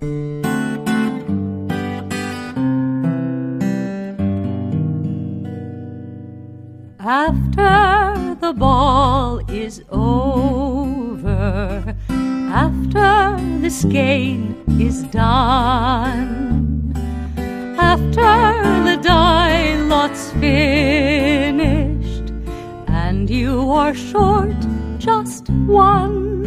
After the ball is over, after this game is done, after the die lot's finished, and you are short just one,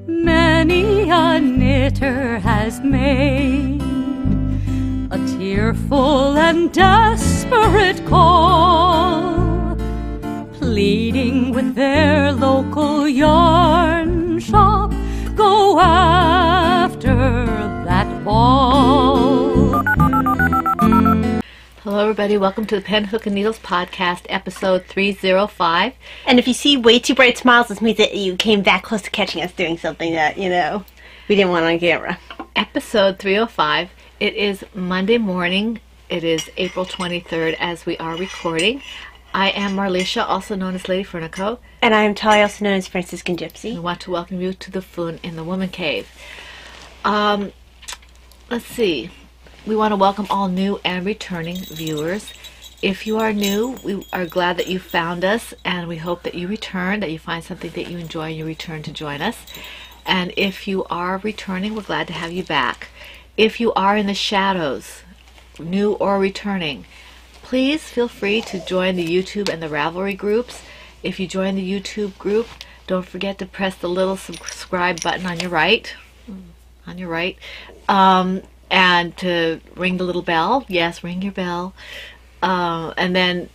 many a knitter has made a tearful and desperate call, pleading with their local yarn shop, go after that ball. Hello everybody, welcome to the Pen, Hook, and Needles podcast, episode 305. And if you see way too bright smiles, it means that you came that close to catching us doing something that, we didn't want on camera. Episode 305. It is Monday morning. It is April 23rd as we are recording. I am Marlisha, also known as Lady Fernico. And I am Talia, also known as Franciscan Gypsy. We want to welcome you to the Foon in the Woman Cave. Let's see. We want to welcome all new and returning viewers. If you are new, we are glad that you found us, and we hope that you return, that you find something that you enjoy and you return to join us. And if you are returning, we're glad to have you back. If you are in the shadows, new or returning, please feel free to join the YouTube and the Ravelry groups. If you join the YouTube group, don't forget to press the little subscribe button on your right, and to ring the little bell. Yes, ring your bell. And then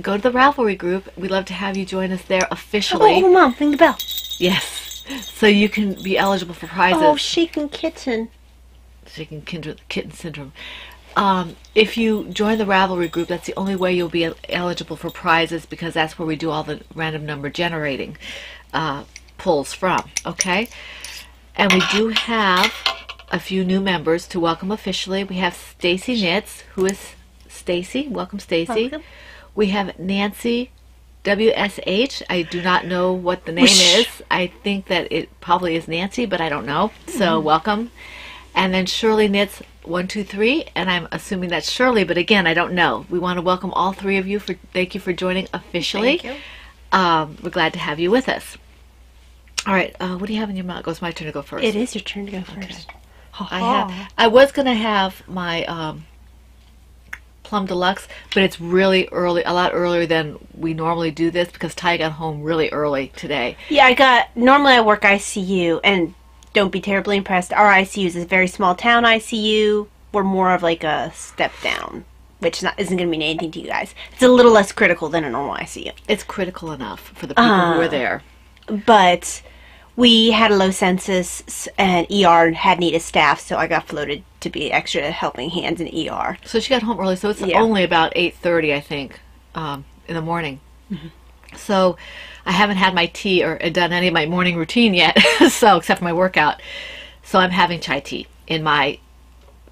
go to the Ravelry group. We'd love to have you join us there officially. Oh, Mom, ring the bell. Yes, so you can be eligible for prizes. Oh, shaken kitten. Shaking kitten syndrome. If you join the Ravelry group, that's the only way you'll be eligible for prizes, because that's where we do all the random number generating pulls from. Okay, and we do have a few new members to welcome officially. We have Stacy Knits, who is Stacy. Welcome, Stacy. Welcome. We have Nancy WSH. I do not know what the name is. I think that it probably is Nancy, but I don't know. So welcome. And then Shirley Knits 123, and I'm assuming that's Shirley, but again, I don't know. We want to welcome all three of you. Thank you for joining officially. Thank you. We're glad to have you with us. All right, what do you have in your mouth? It's my turn to go first. It is your turn to go first. Okay. I was going to have my Plum Deluxe, but it's really early, a lot earlier than we normally do this, because Ty got home really early today. Yeah, normally I work ICU, and don't be terribly impressed. Our ICU is a very small town ICU. We're more of like a step down, which isn't going to mean anything to you guys. It's a little less critical than a normal ICU. It's critical enough for the people who are there. But we had a low census, and ER had needed staff, so I got floated to be extra helping hands in ER. So she got home early, so it's only about 8:30, I think, in the morning. Mm-hmm. So I haven't had my tea or done any of my morning routine yet, so except for my workout. So I'm having chai tea in my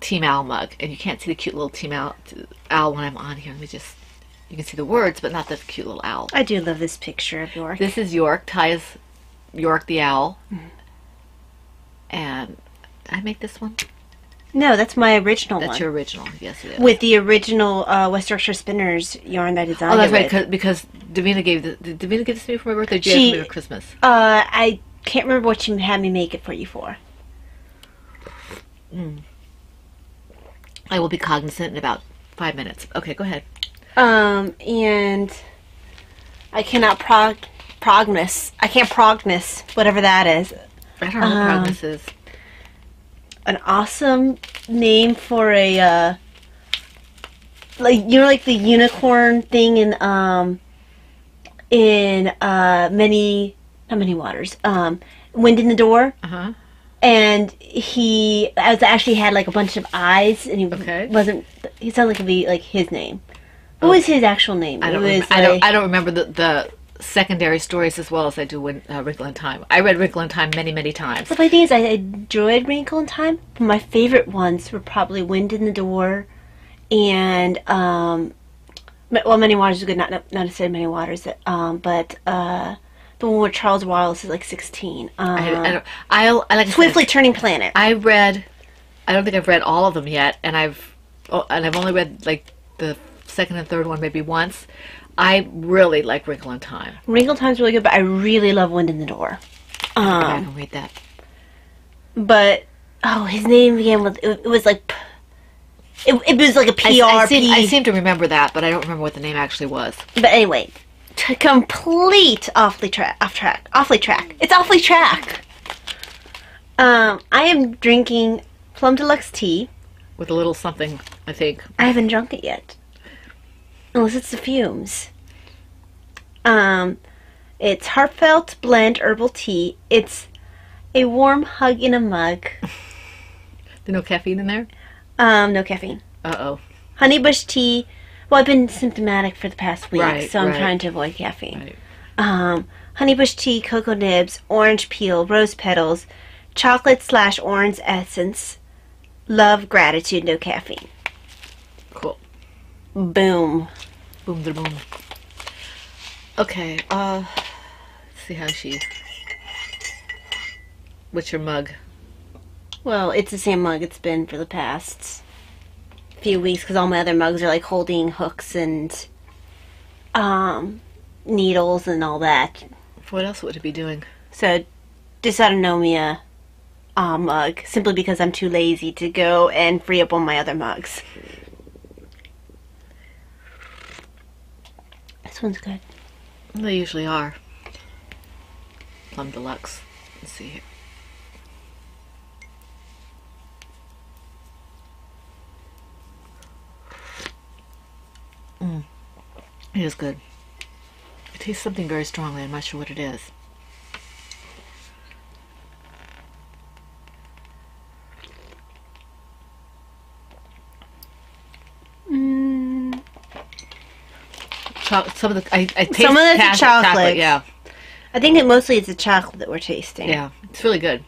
Team Owl mug, and you can't see the cute little Team Owl when I'm on here. You can see the words, but not the cute little owl. I do love this picture of York. This is York. Ty is York the owl. Mm-hmm. And did I make this one? No, that's my original one. That's your original, yes it is. With the original West Yorkshire Spinners yarn that I designed. Oh, that's right, because Davina did Davina give this to me for my birthday? Did you give it for Christmas? I can't remember what you had me make it for you for. I will be cognizant in about 5 minutes. Okay, go ahead. And I cannot prognos, whatever that is. I don't know what prognos is. An awesome name for a like the unicorn thing in many waters, Wind in the Door. And he actually had like a bunch of eyes, and he wasn't. He sounded like it'd be like his name. What was his actual name? I don't remember the secondary stories as well as I do Wrinkle in Time. I read Wrinkle in Time many times. The funny thing is, I enjoyed Wrinkle in Time. But my favorite ones were probably Wind in the Door, and Many Waters is good. Not necessarily Many Waters, but the one where Charles Wallace is like 16. I like Swiftly Turning Planet. I don't think I've read all of them yet, and I've only read like the second and third one maybe once. I really like Wrinkle in Time. Wrinkle in Time's really good, but I really love Wind in the Door. I can read that. But his name began with it was like it was like a PRP. I seem to remember that, but I don't remember what the name actually was. But anyway, to complete Awfully Track. It's Awfully Track. I am drinking Plum Deluxe tea with a little something, I think. I haven't drunk it yet, unless it's the fumes. It's Heartfelt Blend Herbal Tea. It's a warm hug in a mug. There's no caffeine in there? No caffeine. Uh-oh. Honeybush tea. Well, I've been symptomatic for the past week, right, so I'm trying to avoid caffeine. Right. Honeybush tea, cocoa nibs, orange peel, rose petals, chocolate/orange essence, love, gratitude, no caffeine. Cool. Boom. Boom, da boom. Okay, let's see how what's your mug? Well, it's the same mug it's been for the past few weeks, because all my other mugs are like holding hooks and needles and all that. What else would it be doing? So, dysautonomia mug, simply because I'm too lazy to go and free up all my other mugs. This one's good. They usually are. Plum Deluxe. Let's see here. It is good. It tastes something very strongly. I'm not sure what it is. Some of the I taste some of it's chocolate. Yeah, I think it mostly it's the chocolate that we're tasting. Yeah, it's really good.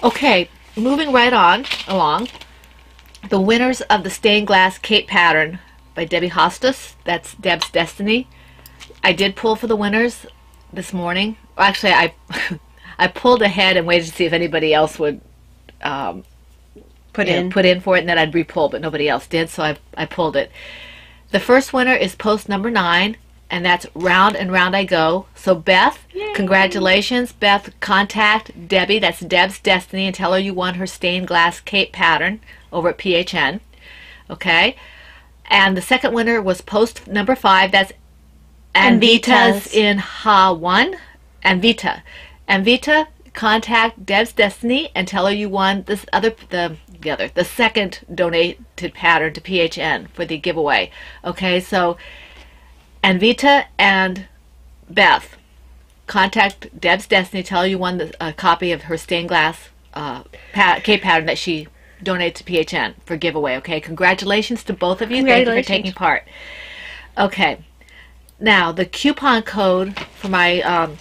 Okay, moving right on along. The winners of the stained glass Cape pattern by Debbie Hostas. That's Deb's Destiny. I did pull for the winners this morning. Well, actually, I pulled ahead and waited to see if anybody else would put in for it, and then I'd re-pull, but nobody else did, so I pulled it. The first winner is post number 9, and that's Round and Round I Go. So Beth, yay. Congratulations. Beth, contact Debbie, that's Deb's Destiny, and tell her you won her stained glass Cape pattern over at PHN. Okay? And the second winner was post number 5, that's Anvita's in Ha 1. Anvita, contact Deb's Destiny and tell her you won this the second donated pattern to PHN for the giveaway. Okay, so Anvita and Beth, contact Deb's Destiny, tell her you won a copy of her stained glass Cape pattern that she donated to PHN for giveaway. Okay, congratulations to both of you. Thank you for taking part. Okay, now the coupon code for my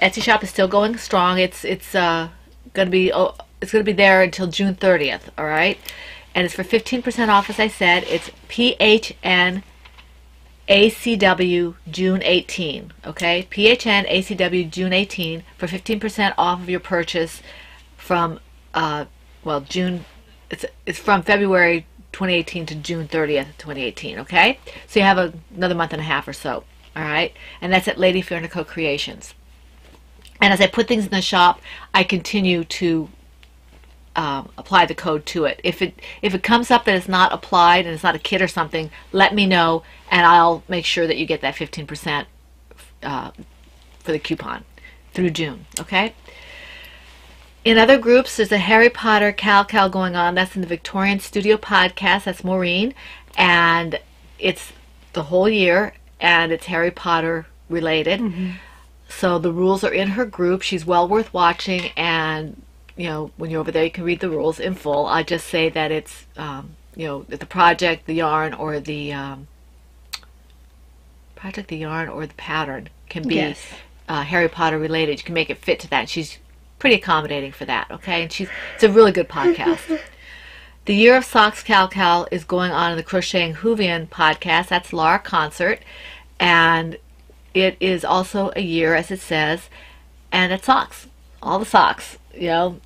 Etsy shop is still going strong. It's gonna be there until June 30th. All right, and it's for 15% off. As I said, it's PHN ACW June 18. Okay, PHN ACW June 18 for 15% off of your purchase from June. It's from February 2018 to June 30th, 2018. Okay, so you have another month and a half or so. All right, and that's at Lady Furnico Creations. And as I put things in the shop, I continue to apply the code to it. If it comes up that it's not applied and it's not a kit or something, let me know, and I'll make sure that you get that 15% for the coupon through June. Okay. In other groups, there's a Harry Potter Cal going on. That's in the Victorian Studio Podcast. That's Maureen, and it's the whole year, and it's Harry Potter related. Mm-hmm. So the rules are in her group. She's well worth watching, and when you're over there, you can read the rules in full. I just say that it's the project, the yarn, or the pattern can be Harry Potter related. You can make it fit to that. And she's pretty accommodating for that. Okay, and it's a really good podcast. The Year of Socks Cal is going on in the Crocheting Whovian podcast. That's Laura Concert, and it is also a year, as it says, and it's socks. All the socks. You know,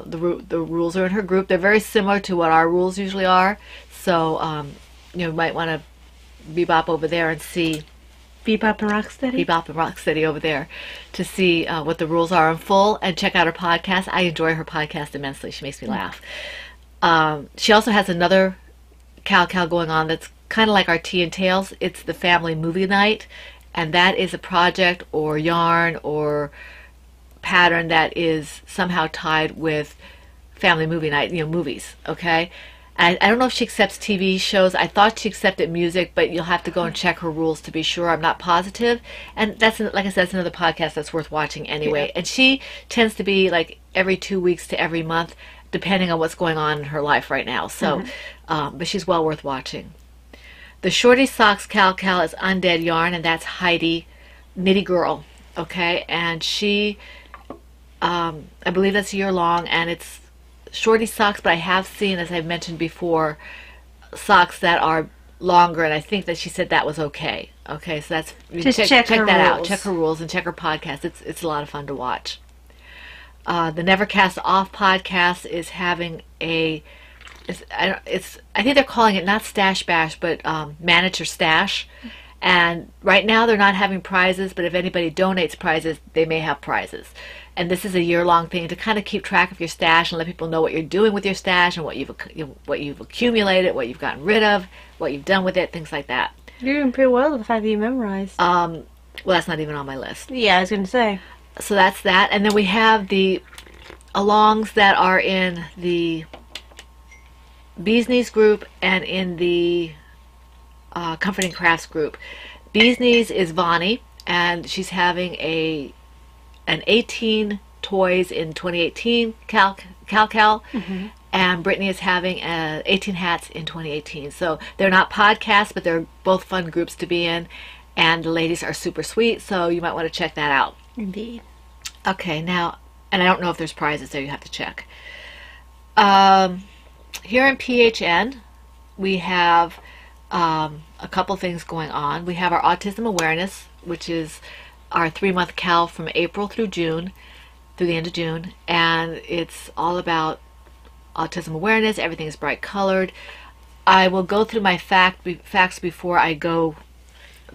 the rules are in her group. They're very similar to what our rules usually are. So, you might want to bebop over there and see. Bebop and Rocksteady? Bebop and Rocksteady over there to see what the rules are in full, and check out her podcast. I enjoy her podcast immensely. She makes me laugh. She also has another Cal going on that's kind of like our Tea and Tales. It's the family movie night, and that is a project or yarn or pattern that is somehow tied with family movie night, movies, okay? I don't know if she accepts TV shows. I thought she accepted music, but you'll have to go and check her rules to be sure. I'm not positive. And that's, like I said, that's another podcast that's worth watching anyway. Yeah. And she tends to be like every 2 weeks to every month, depending on what's going on in her life right now. So, but she's well worth watching. The Shorty Socks Cal is Undead Yarn, and that's Heidi Nitty Girl, okay? And she, I believe that's a year long, and it's Shorty socks, but I have seen, as I've mentioned before, socks that are longer, and I think that she said that was okay. Okay, so that's just check that rules. Out. Check her rules and check her podcast. It's a lot of fun to watch. The Never Cast Off podcast is having I think they're calling it not Stash Bash, but Manage Your Stash. And right now they're not having prizes, but if anybody donates prizes, they may have prizes. And this is a year-long thing to kind of keep track of your stash and let people know what you're doing with your stash and what you've accumulated, what you've gotten rid of, what you've done with it, things like that. You're doing pretty well with the 5 you memorized. Well, that's not even on my list. Yeah, I was going to say. So that's that. And then we have the alongs that are in the Bees Knees group and in the Comforting Crafts group. Bees Knees is Vani, and she's having an 18 toys in 2018 Cal, and Brittany is having 18 hats in 2018. So they're not podcasts, but they're both fun groups to be in, and the ladies are super sweet, so you might want to check that out. Indeed. Okay, now, and I don't know if there's prizes there, you have to check. Here in PHN, we have a couple things going on. We have our Autism Awareness, which is our 3-month Cal from April through June, through the end of June, and it's all about autism awareness. Everything is bright colored. I will go through my facts before I go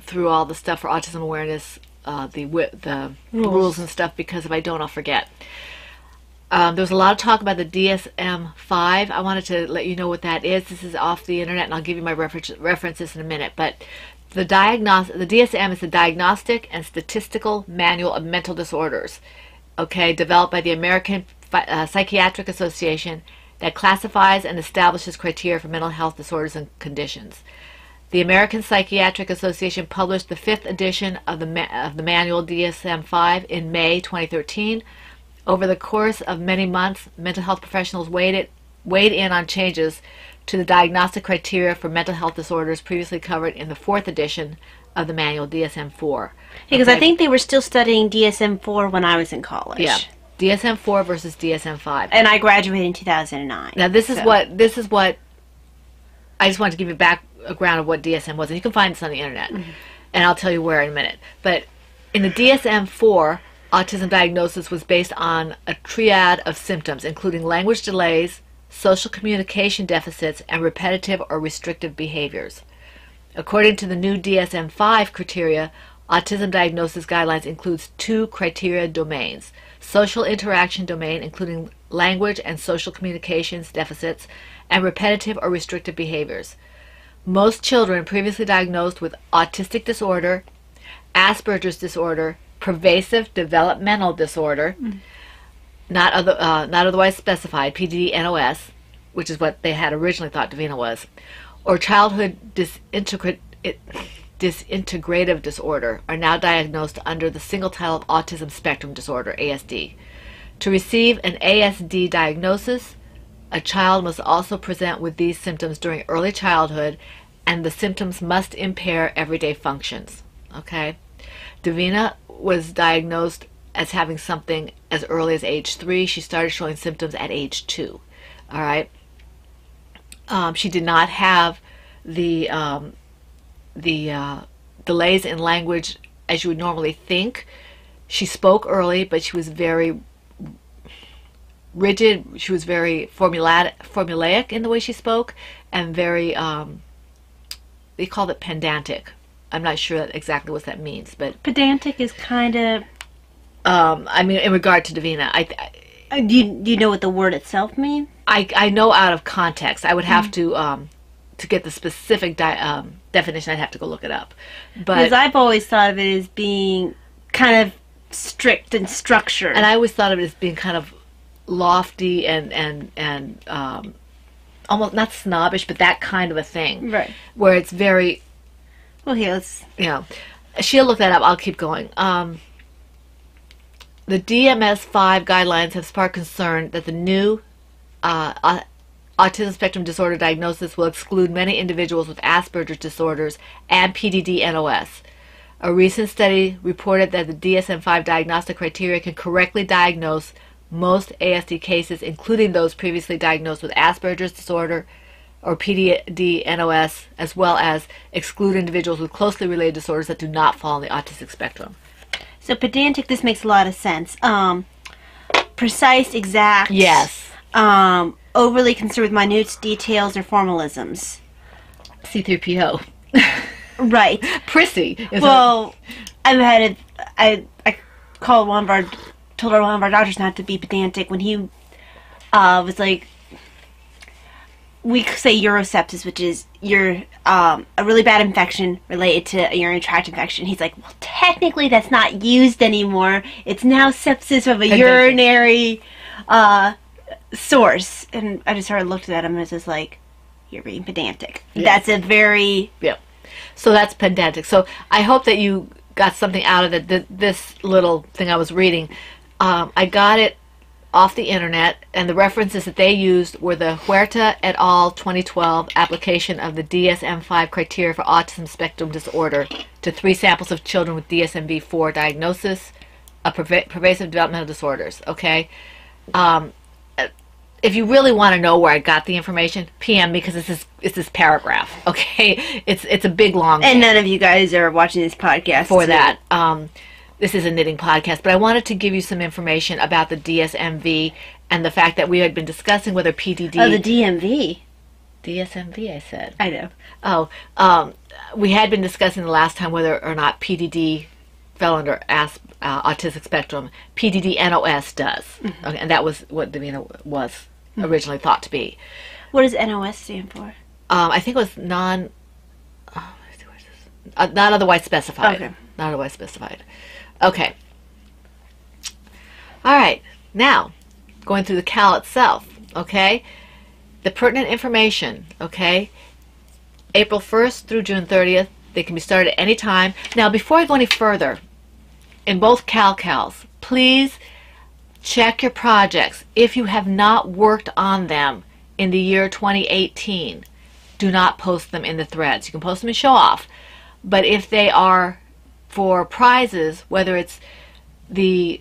through all the stuff for autism awareness, the rules and stuff, because if I don't, I'll forget. There was a lot of talk about the DSM-5. I wanted to let you know what that is. This is off the internet, and I'll give you my references in a minute, but the DSM is the Diagnostic and Statistical Manual of Mental Disorders, okay, developed by the American Psychiatric Association that classifies and establishes criteria for mental health disorders and conditions. The American Psychiatric Association published the 5th edition of the manual DSM-5 in May 2013. Over the course of many months, mental health professionals weighed in on changes to the diagnostic criteria for mental health disorders previously covered in the 4th edition of the manual, DSM-4. Because I think they were still studying DSM-4 when I was in college. Yeah, DSM-4 versus DSM-5. And I graduated in 2009. Now this is what I just wanted to give you background of what DSM was, and you can find this on the internet, and I'll tell you where in a minute. But in the DSM-4, autism diagnosis was based on a triad of symptoms, including language delays, social communication deficits, and repetitive or restrictive behaviors. According to the new DSM-5 criteria, autism diagnosis guidelines includes 2 criteria domains: social interaction domain, including language and social communications deficits, and repetitive or restrictive behaviors. Most children previously diagnosed with autistic disorder, Asperger's disorder, pervasive developmental disorder, not otherwise specified, PDD-NOS, which is what they had originally thought Davina was, or childhood disintegrative disorder are now diagnosed under the single title of Autism Spectrum Disorder, ASD. To receive an ASD diagnosis, a child must also present with these symptoms during early childhood, and the symptoms must impair everyday functions. Okay? Davina was diagnosed as having something as early as age 3. She started showing symptoms at age 2. All right. She did not have the delays in language as you would normally think. She spoke early, but she was very rigid. She was very formulaic in the way she spoke, and very, they called it pedantic. I'm not sure exactly what that means, but pedantic is kind of. I mean, in regard to Davina, do you know what the word itself means? I know out of context. I would have to get the specific definition. I'd have to go look it up. But because I've always thought of it as being kind of strict and structured, and I always thought of it as being kind of lofty and almost not snobbish, but that kind of a thing, right? Where it's very. Well, here let's. She'll look that up. I'll keep going. The DSM-5 guidelines have sparked concern that the new autism spectrum disorder diagnosis will exclude many individuals with Asperger's disorders and PDD-NOS. A recent study reported that the DSM-5 diagnostic criteria can correctly diagnose most ASD cases, including those previously diagnosed with Asperger's disorder or PDD-NOS, as well as exclude individuals with closely related disorders that do not fall on the autistic spectrum. So pedantic, this makes a lot of sense. Precise, exact. Yes. Overly concerned with minute details or formalisms. C3PO. Right. Prissy. Well, I called told one of our doctors not to be pedantic when he was like, we say urosepsis, which is a really bad infection related to a urinary tract infection. He's like, well, technically that's not used anymore. It's now sepsis of a urinary source. And I just sort of looked at him and was just like, you're being pedantic. Yeah. That's a very... Yeah. So that's pedantic. So I hope that you got something out of it. This little thing I was reading, I got it off the internet, and the references that they used were the Huerta et al. 2012 application of the DSM-5 criteria for autism spectrum disorder to 3 samples of children with DSM-4 diagnosis of pervasive developmental disorders. Okay, if you really want to know where I got the information, PM me, because it's this paragraph. Okay, it's a big long. And none of you guys are watching this podcast for that. This is a knitting podcast, but I wanted to give you some information about the DSMV and the fact that we had been discussing whether PDD... Oh, the DMV. DSMV, I said. I know. Oh, we had been discussing the last time whether or not PDD fell under autistic spectrum. PDD-NOS does. Mm-hmm. Okay, and that was what Davina was originally thought to be. What does NOS stand for? I think it was not otherwise specified. Okay. Not otherwise specified. Okay. All right. Now, going through the CAL itself, okay? The pertinent information, okay? April 1st through June 30th. They can be started at any time. Now, before I go any further, in both CALs, please check your projects. If you have not worked on them in the year 2018, do not post them in the threads. You can post them in Show Off. But if they are for prizes, whether it's the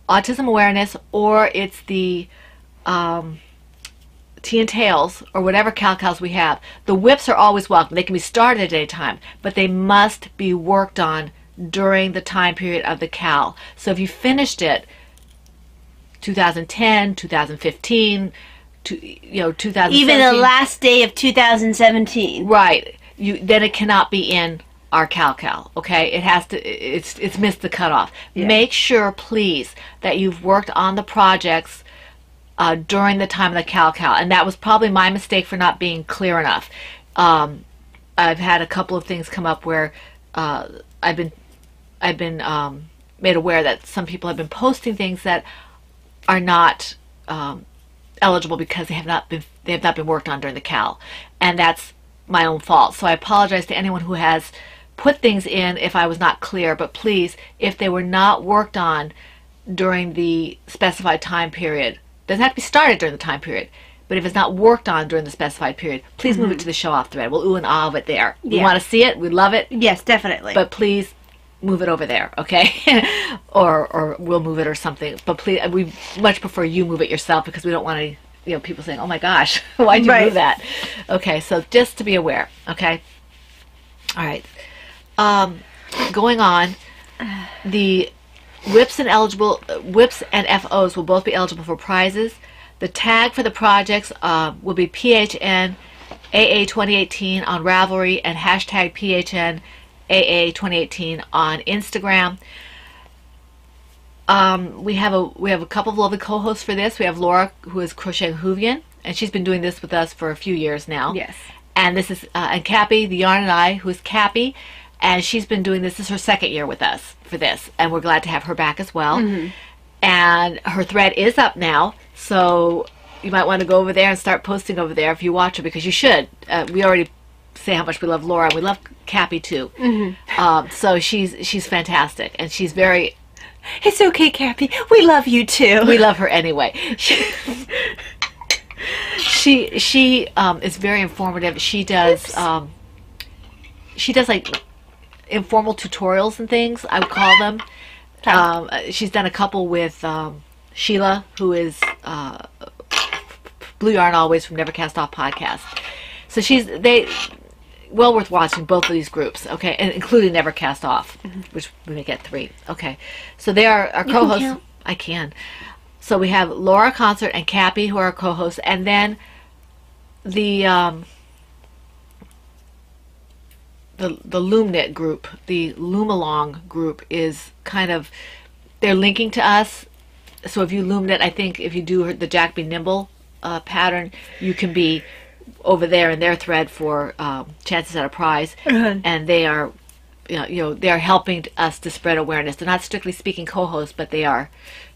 autism awareness or it's the Tea and Tails or whatever CALs we have, the whips are always welcome. They can be started at any time, but they must be worked on during the time period of the CAL. So if you finished it 2010, 2015, 2017, even the last day of 2017, right? Then it cannot be in our CAL, okay? It has to, it's missed the cutoff. Yeah. Make sure, please, that you've worked on the projects during the time of the CAL, and that was probably my mistake for not being clear enough. I've had a couple of things come up where I've been made aware that some people have been posting things that are not eligible because they have not been worked on during the CAL, and that's my own fault. So I apologize to anyone who has put things in if I was not clear, but please, if they were not worked on during the specified time period, doesn't have to be started during the time period, but if it's not worked on during the specified period, please move it to the Show Off thread. We'll ooh and ah of it there. We want to see it. We love it. Yes, definitely. But please move it over there, okay? or we'll move it or something. But please, we much prefer you move it yourself because we don't want to, people saying, oh my gosh, why'd you move that? Okay, so just to be aware, okay? All right. going on. The WIPs and FOs will both be eligible for prizes. The tag for the projects will be PHN AA 2018 on Ravelry and hashtag PHN AA 2018 on Instagram. We have a couple of lovely co-hosts for this. We have Laura, who is Crocheting Hoovian, and she's been doing this with us for a few years now. Yes. And this is and Cappy, the Yarn and I, who is Cappy, and she's been doing this. This is her second year with us for this, and we're glad to have her back as well. And her thread is up now, so you might want to go over there and start posting over there if you watch her, because you should. We already say how much we love Laura. We love Cappy too. So she's fantastic, and she's very. It's okay, Cappy. We love you too. We love her anyway. She is very informative. She does like informal tutorials and things, I would call them. She's done a couple with Sheila, who is Blue Yarn Always from Never Cast Off podcast. So well worth watching, both of these groups, okay, and including Never Cast Off, which we may get 3. Okay, so they are our co-hosts. I can. So we have Laura Concert and Cappy, who are our co-hosts, and then the LoomKnit group, the Loom-Along group, is kind of, they're linking to us. So if you LoomKnit, I think if you do the Jack Be Nimble pattern, you can be over there in their thread for chances at a prize, and they are, they are helping us to spread awareness. They're not strictly speaking co-hosts, but they are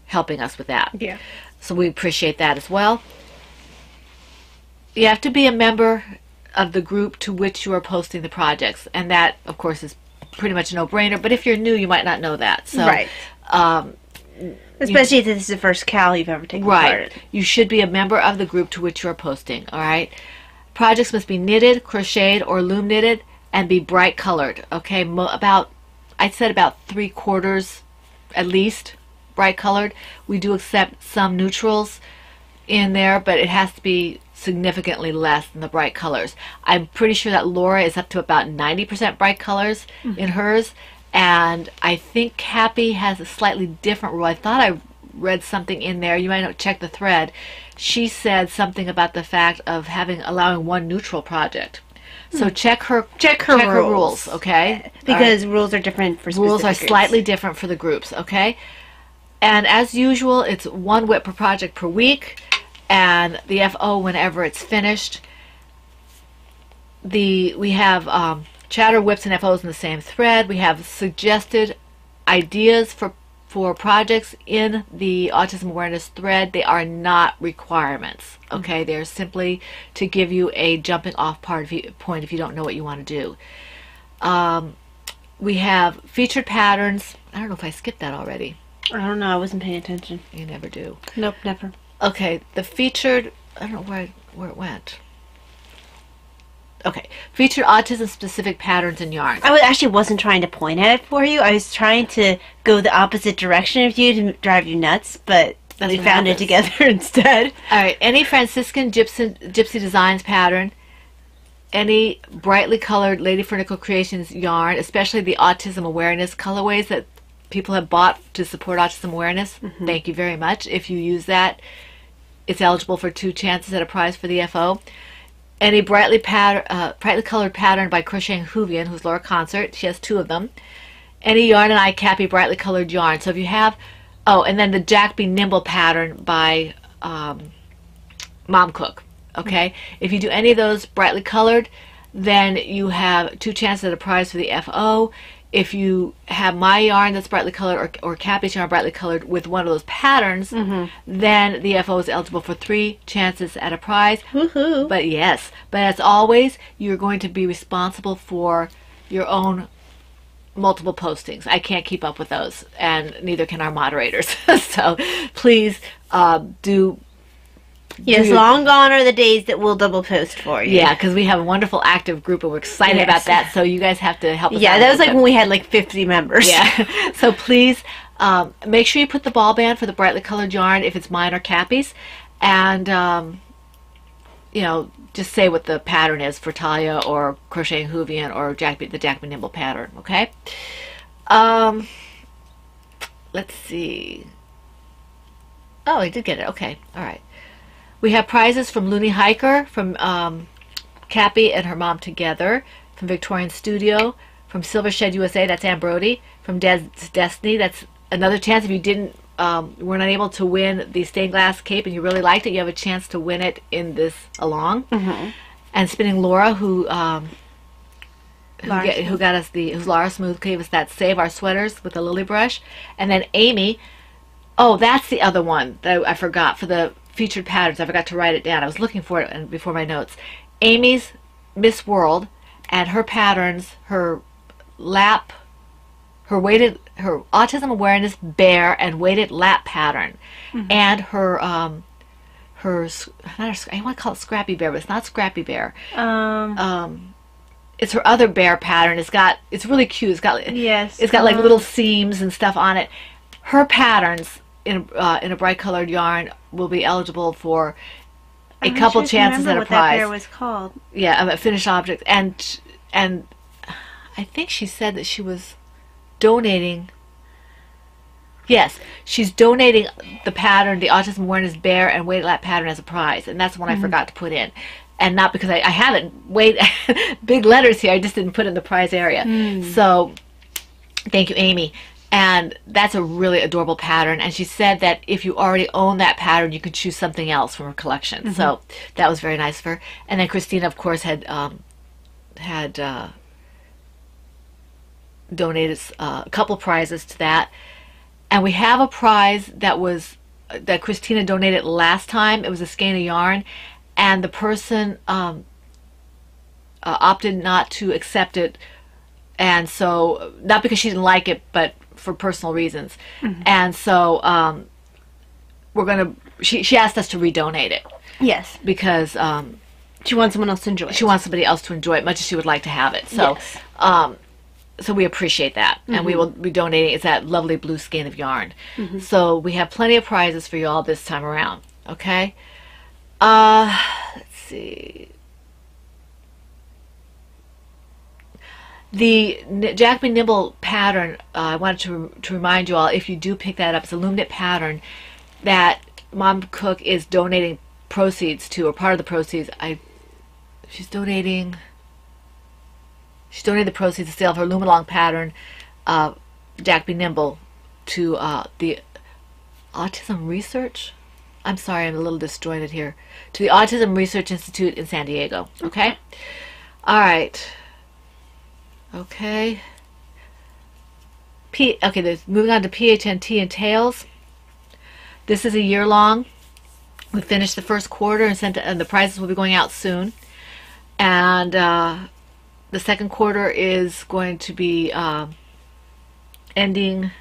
helping us with that. Yeah. So we appreciate that as well. You have to be a member of the group to which you are posting the projects, and that, of course, is pretty much a no-brainer. But if you're new, you might not know that. So, right. Especially if this is the first Cal you've ever taken part in. You should be a member of the group to which you are posting. All right. Projects must be knitted, crocheted, or loom knitted, and be bright colored. Okay, I'd said about 3/4 at least bright colored. We do accept some neutrals in there, but it has to be significantly less than the bright colors. I'm pretty sure that Laura is up to about 90% bright colors in hers, and I think Cappy has a slightly different rule. I thought I read something in there. You might not check the thread. She said something about the fact of allowing one neutral project. So check her rules, okay? Because rules are different for specific rules are groups. slightly different for the groups, okay? And as usual, it's 1 WIP per project per week, and the FO whenever it's finished. We have chatter, WIPs, and FOs in the same thread. We have suggested ideas for projects in the Autism Awareness thread. They are not requirements, okay? They're simply to give you a jumping off point if you don't know what you want to do. We have featured patterns. I don't know if I skipped that already. I don't know. I wasn't paying attention. You never do. Nope, never. Okay, the featured, I don't know where it went. Okay, featured autism-specific patterns and yarns. I actually wasn't trying to point at it for you. I was trying to go the opposite direction of you to drive you nuts, but we found it together instead. All right, any Franciscan Gypsy Designs pattern, any brightly colored Lady Fernicle Creations yarn, especially the Autism Awareness colorways that people have bought to support autism awareness. Thank you very much. If you use that, it's eligible for 2 chances at a prize for the FO. Any brightly colored pattern by Crocheting Hoovian, who's Laura Concert. She has 2 of them. Any Yarn and I Cappy brightly colored yarn. So if you have, and then the Jack Be Nimble pattern by Mom Cook. Okay, if you do any of those brightly colored, then you have 2 chances at a prize for the FO. If you have my yarn that's brightly colored or Cappy's yarn brightly colored with one of those patterns, then the FO is eligible for 3 chances at a prize. Woohoo! But yes, but as always, you're going to be responsible for your own multiple postings. I can't keep up with those, and neither can our moderators. So please do. Yes, long gone are the days that we'll double post for you. Yeah, because we have a wonderful active group and we're excited about that, so you guys have to help us out. Yeah, that was like when we had like 50 members. Yeah, so please make sure you put the ball band for the brightly colored yarn if it's mine or Cappy's, and just say what the pattern is for Talia or Crocheting Hoovian or the Jack Be Nimble pattern, okay? Let's see. Oh, I did get it. Okay. All right. We have prizes from Looney Hiker, from Cappy and her mom together, from Victorian Studio, from Silver Shed USA, that's Ann Brody, from Dad's Destiny, that's another chance. If you didn't, were not able to win the stained glass cape and you really liked it, you have a chance to win it in this along. And Spinning Laura, who got us who's Laura Smooth, gave us that Save Our Sweaters with a lily brush. And then Amy, oh, that's the other one that I forgot for the featured patterns. I forgot to write it down. I was looking for it before my notes. Amy's Miss World, and her patterns, her lap, her autism awareness bear and weighted lap pattern, and her I want to call it Scrappy Bear, but it's not Scrappy Bear. It's her other bear pattern. It's really cute. It's got like little seams and stuff on it. Her patterns in a bright colored yarn will be eligible for a couple chances at a prize. That bear was called. Yeah, a finished object, and I think she said that she was donating. Yes, she's donating the pattern, the Autism Awareness Bear and Weighted Lap pattern as a prize, and that's the one I forgot to put in. And not because I haven't big letters here, I just didn't put in the prize area. So, thank you, Amy. And that's a really adorable pattern. And she said that if you already own that pattern, you could choose something else from her collection. So that was very nice of her. And then Christina, of course, had donated a couple prizes to that. And we have a prize that Christina donated last time. It was a skein of yarn, and the person opted not to accept it, and so not because she didn't like it, but for personal reasons. And so she asked us to redonate it. Yes, because she wants someone else to enjoy it. She wants somebody else to enjoy it, much as she would like to have it. So. Yes. So we appreciate that, and we will be donating. It's that lovely blue skein of yarn. So we have plenty of prizes for you all this time around. Okay. Let's see. The Jack Be Nimble pattern, I wanted to remind you all, if you do pick that up, it's a loom knit pattern that Mom Cook is donating proceeds to, or part of the proceeds. She's donating the proceeds to sale of her Loom Along pattern, Jack Be Nimble, to the Autism Research. I'm sorry, I'm a little disjointed here. To the Autism Research Institute in San Diego. Okay? All right. Okay. Moving on to PHNT and Tails. This is a year-long. We finished the first quarter and the prizes will be going out soon. And the second quarter is going to be ending. Let's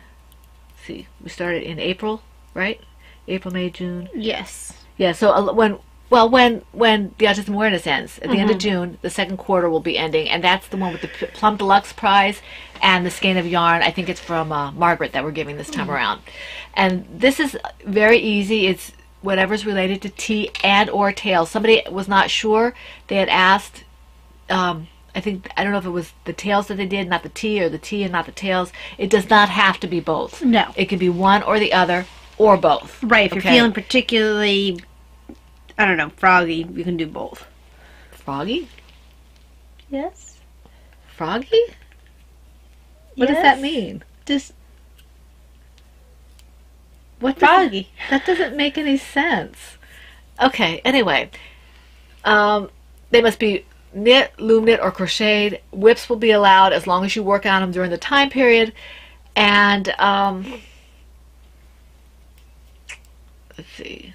see, we started in April, right? April, May, June. Yes. Yeah. So when the Autism Awareness ends at the end of June, the second quarter will be ending, and that's the one with the Plum Deluxe prize and the skein of yarn. I think it's from Margaret that we're giving this time around. And this is very easy. It's whatever's related to T and or tails. Somebody was not sure. They had asked. I don't know if it was the tails that they did, not the T, or the T and not the tails. It does not have to be both. No. It can be one or the other, or both. Right. If you're feeling particularly, I don't know, froggy, you can do both. Froggy? Yes. Froggy? What does that mean? Just froggy. That doesn't make any sense. Okay, anyway. They must be knit, loom knit, or crocheted. Whips will be allowed as long as you work on them during the time period. And let's see,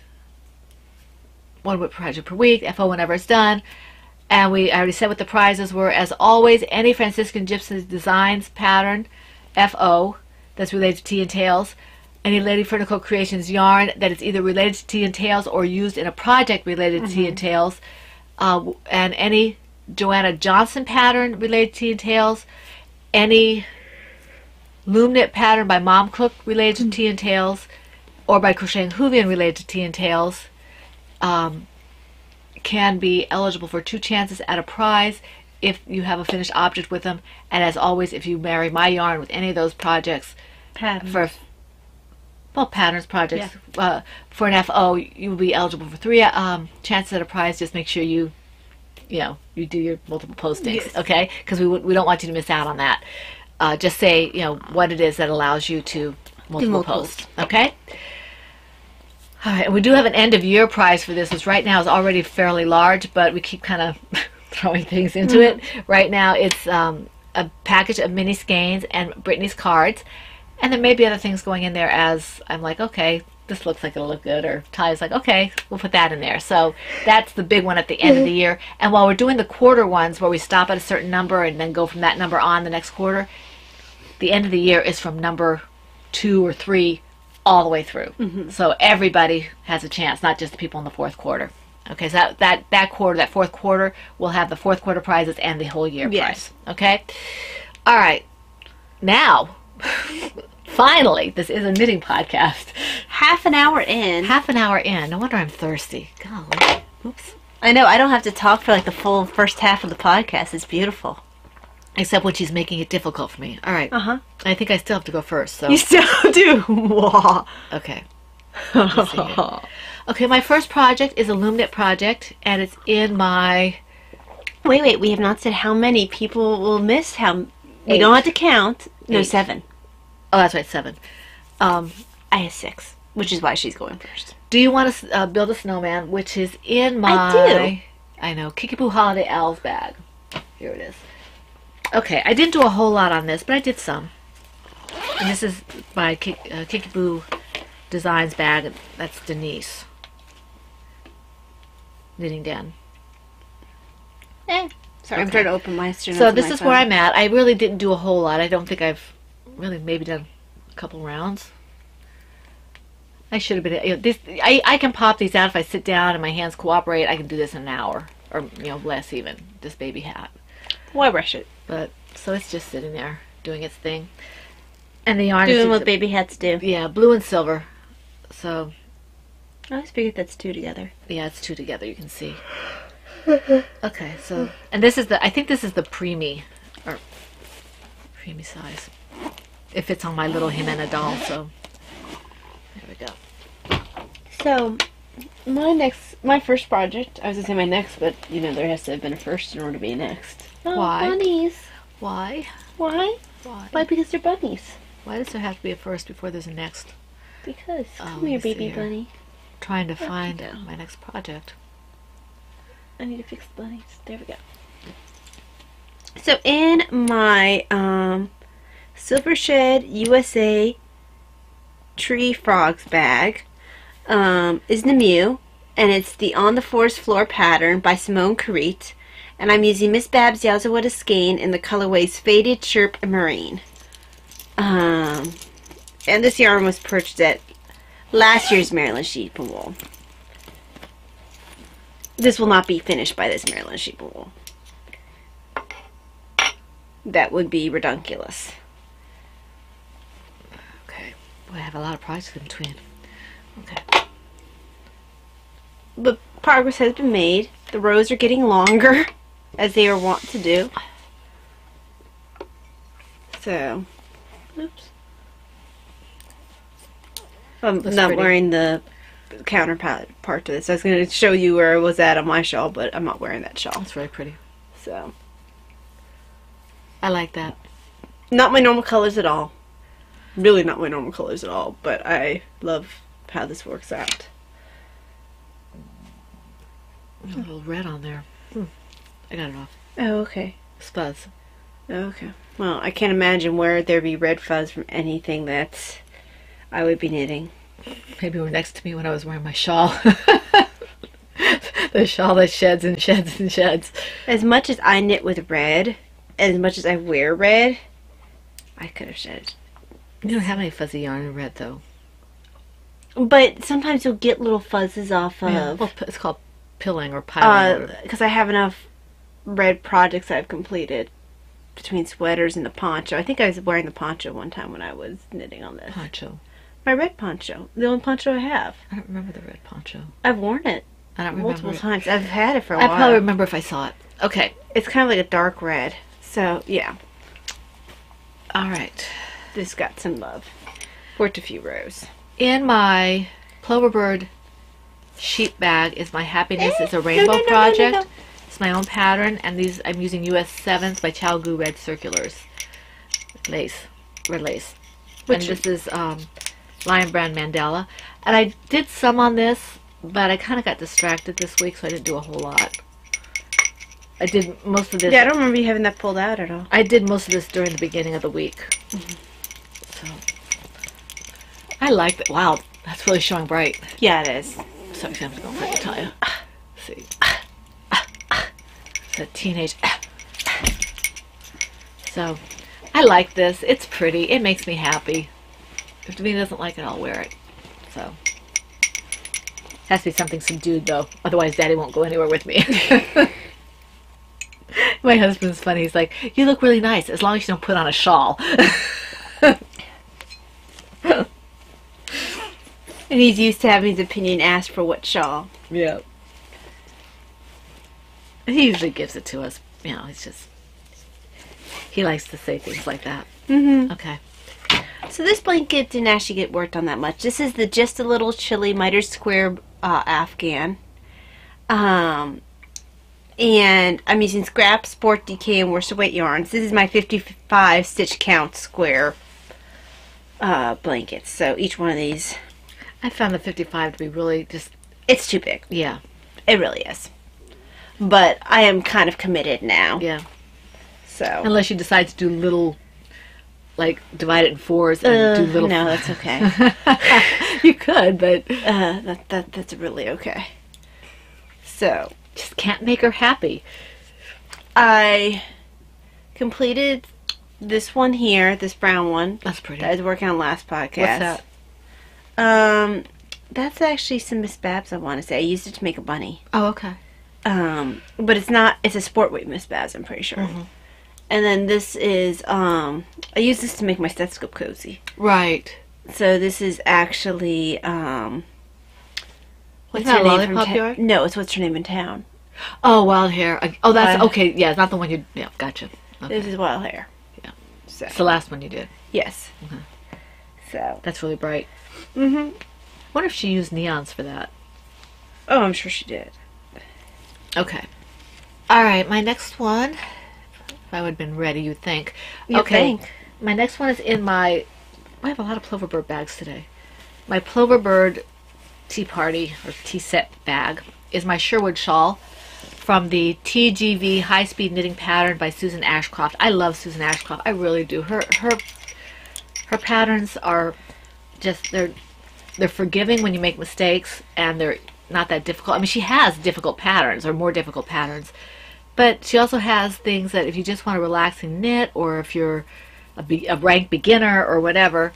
one whip project per week, FO whenever it's done. And I already said what the prizes were. As always, any Franciscan Gypsy Designs pattern, FO, that's related to Tea and Tails. Any Lady Fernico Creations yarn that is either related to Tea and Tails or used in a project related to Tea and Tails. And any Joanna Johnson pattern related to Tea and Tails, any loom knit pattern by Mom Cook related to Tea and Tails, or by Crocheting Hoovian related to Tea and Tails, can be eligible for 2 chances at a prize if you have a finished object with them. And as always, if you marry my yarn with any of those projects, patterns projects, for an FO, you will be eligible for 3 chances at a prize. Just make sure you do your multiple postings, okay? Because we don't want you to miss out on that. Just say, what it is that allows you to multiple post, okay? All right, we do have an end of year prize for this, which right now is already fairly large, but we keep kind of throwing things into it. Right now it's a package of mini skeins and Brittany's cards, and there may be other things going in there as I'm like, okay, this looks like it'll look good, or Ty's like, okay, we'll put that in there. So that's the big one at the end of the year. And while we're doing the quarter ones where we stop at a certain number and then go from that number on the next quarter, the end of the year is from number 2 or 3 all the way through. So everybody has a chance, not just the people in the fourth quarter. Okay, so that fourth quarter, will have the fourth quarter prizes and the whole year prize. Okay? All right. Now, finally, this is a knitting podcast. Half an hour in. No wonder I'm thirsty. Golly. Oops. I know, I don't have to talk for like the full first half of the podcast. It's beautiful. Except when she's making it difficult for me. All right. I think I still have to go first. So. You still do? Okay. Okay, my first project is a loom knit project, and it's in my... Wait, we have not said how many people will miss how... We don't have to count. No, 8. 7. Oh, that's right, 7. I have 6, which is why she's going first. Do you want to build a snowman, which is in my... I do. I know, Kickapoo Holiday Owls bag. Here it is. Okay, I didn't do a whole lot on this, but I did some. And this is by Kickapoo Designs bag. That's Denise. Knitting Den. Sorry, I'm trying to open my... So this is where I'm at. I really didn't do a whole lot. I don't think I've really maybe done a couple rounds. I should have been... I can pop these out if I sit down and my hands cooperate. I can do this in an hour. Or, less even. This baby hat. Why brush it? But, so it's just sitting there doing its thing. And the yarn doing what baby hats do. Yeah, blue and silver. So... I always figured that's 2 together. Yeah, it's 2 together, you can see. Okay, so... And this is I think this is the preemie. Or... preemie size. It fits on my little Jimena doll, so... There we go. So... My first project, I was going to say my next, but, there has to have been a first in order to be a next. Oh, why? Bunnies. Why? Why? Because they're bunnies. Why does there have to be a first before there's a next? Because. Come here, baby bunny. Trying to find my next project. I need to fix the bunnies. There we go. So in my Silver Shed USA Tree Frogs bag is Nemu, and it's the On the Forest Floor pattern by Simone Carite, and I'm using Miss Babs Yazawada skein in the colorways Faded, Chirp, and Marine. And this yarn was purchased at last year's Maryland Sheep and Wool. This will not be finished by this Maryland Sheep and Wool. That would be redunculous. Okay. Boy, I have a lot of projects in between. Okay. But progress has been made. The rows are getting longer, as they are wont to do. So, oops. I'm not wearing the counterpart to this. I was going to show you where I was at on my shawl, but I'm not wearing that shawl. That's very pretty. So, I like that. Not my normal colors at all. Really not my normal colors at all, but I love how this works out. There's a little red on there. I got it off. Oh, okay. Fuzz. Oh, okay. Well, I can't imagine where there'd be red fuzz from anything that I would be knitting. Maybe you were next to me when I was wearing my shawl. The shawl that sheds and sheds and sheds. As much as I knit with red, as much as I wear red, I could have shed it. You don't have any fuzzy yarn in red, though. But sometimes you'll get little fuzzes off of... Yeah. Well, it's called pilling or piling. Because I have enough red projects I've completed between sweaters and the poncho. I think I was wearing the poncho one time when I was knitting on this. Poncho? My red poncho. The only poncho I have. I don't remember the red poncho. I've worn it. I don't remember multiple times. I've had it for a while. I probably remember if I saw it. Okay. It's kind of like a dark red. So, yeah. All right. This got some love. Fortifue Rose. In my Ploverbird sheep bag is my Happiness is a Rainbow project. No. It's my own pattern, and these I'm using US 7s by ChiaoGoo Red Circulars. Lace. Red lace. And this is Lion Brand Mandala. And I did some on this, but I kind of got distracted this week, so I didn't do a whole lot. I did most of this. Yeah, I don't remember you having that pulled out at all. I did most of this during the beginning of the week. So I like that. Wow, that's really showing bright. Yeah, it is. So I'm just going to tell you. See. It's a teenage. So I like this. It's pretty. It makes me happy. If Davina doesn't like it, I'll wear it. So has to be something subdued though. Otherwise, Daddy won't go anywhere with me. My husband's funny. He's like, "You look really nice as long as you don't put on a shawl." And he's used to having his opinion asked for what shawl. Yeah. He usually gives it to us. You know, he likes to say things like that. Mm-hmm. Okay. So this blanket didn't actually get worked on that much. This is the Just a Little Chilly Miter Square Afghan. And I'm using Scrap, Sport DK, and Worsted Weight yarns. This is my 55 stitch count square blankets. So each one of these... I found the 55 to be really just... It's too big. Yeah. It really is. But I am kind of committed now. Yeah. So... Unless you decide to do little... Like, divide it in fours and do little... No, that's okay. You could, but... That's really okay. So... Just can't make her happy. I completed this one here, this brown one. That's pretty. That I was working on last podcast. What's that? That's actually some Miss Babs, I want to say. I used it to make a bunny. Oh, okay. But it's not, it's a sport weight Miss Babs, I'm pretty sure. Mm-hmm. And then this is, I use this to make my stethoscope cozy. Right. So this is actually, what's her name from town? No, it's What's Her Name in Town. Oh, Wild Hair. Oh, that's, okay, yeah, it's not the one you, yeah, gotcha. Okay. This is Wild Hair. Yeah. So. It's the last one you did. Yes. Okay. So. That's really bright. Mm-hmm. Wonder if she used neons for that. Oh, I'm sure she did. Okay. All right, my next one. If I would have been ready, you'd think. Okay. My next one is in my... I have a lot of Ploverbird bags today. My Ploverbird Tea Party or Tea Set bag is my Sherwood shawl from the TGV High Speed Knitting Pattern by Susan Ashcroft. I love Susan Ashcroft. I really do. Her patterns are just they're forgiving when you make mistakes, and they're not that difficult. I mean, she has difficult patterns or more difficult patterns, but she also has things that if you just want to relax and knit, or if you're a rank beginner or whatever,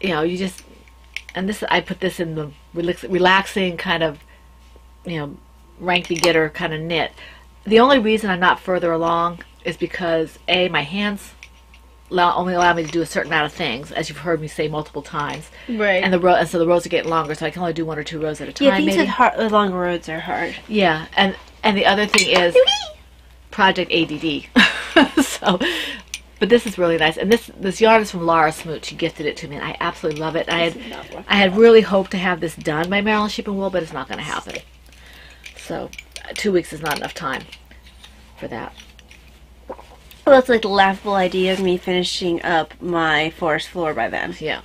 you know, you just, and this, I put this in the relaxing kind of, you know, rank beginner kind of knit. The only reason I'm not further along is because A, my hands only allow me to do a certain amount of things, as you've heard me say multiple times. Right. And so the rows are getting longer, so I can only do 1 or 2 rows at a time. Yeah, things with longer rows are hard. Yeah, and the other thing is Project ADD. So, but this is really nice, and this yarn is from Laura Smoot. She gifted it to me, and I absolutely love it. I had really hoped to have this done by Marilyn Sheep and Wool, but it's not going to happen. So 2 weeks is not enough time for that. Well, that's like the laughable idea of me finishing up my forest floor by then. Yeah.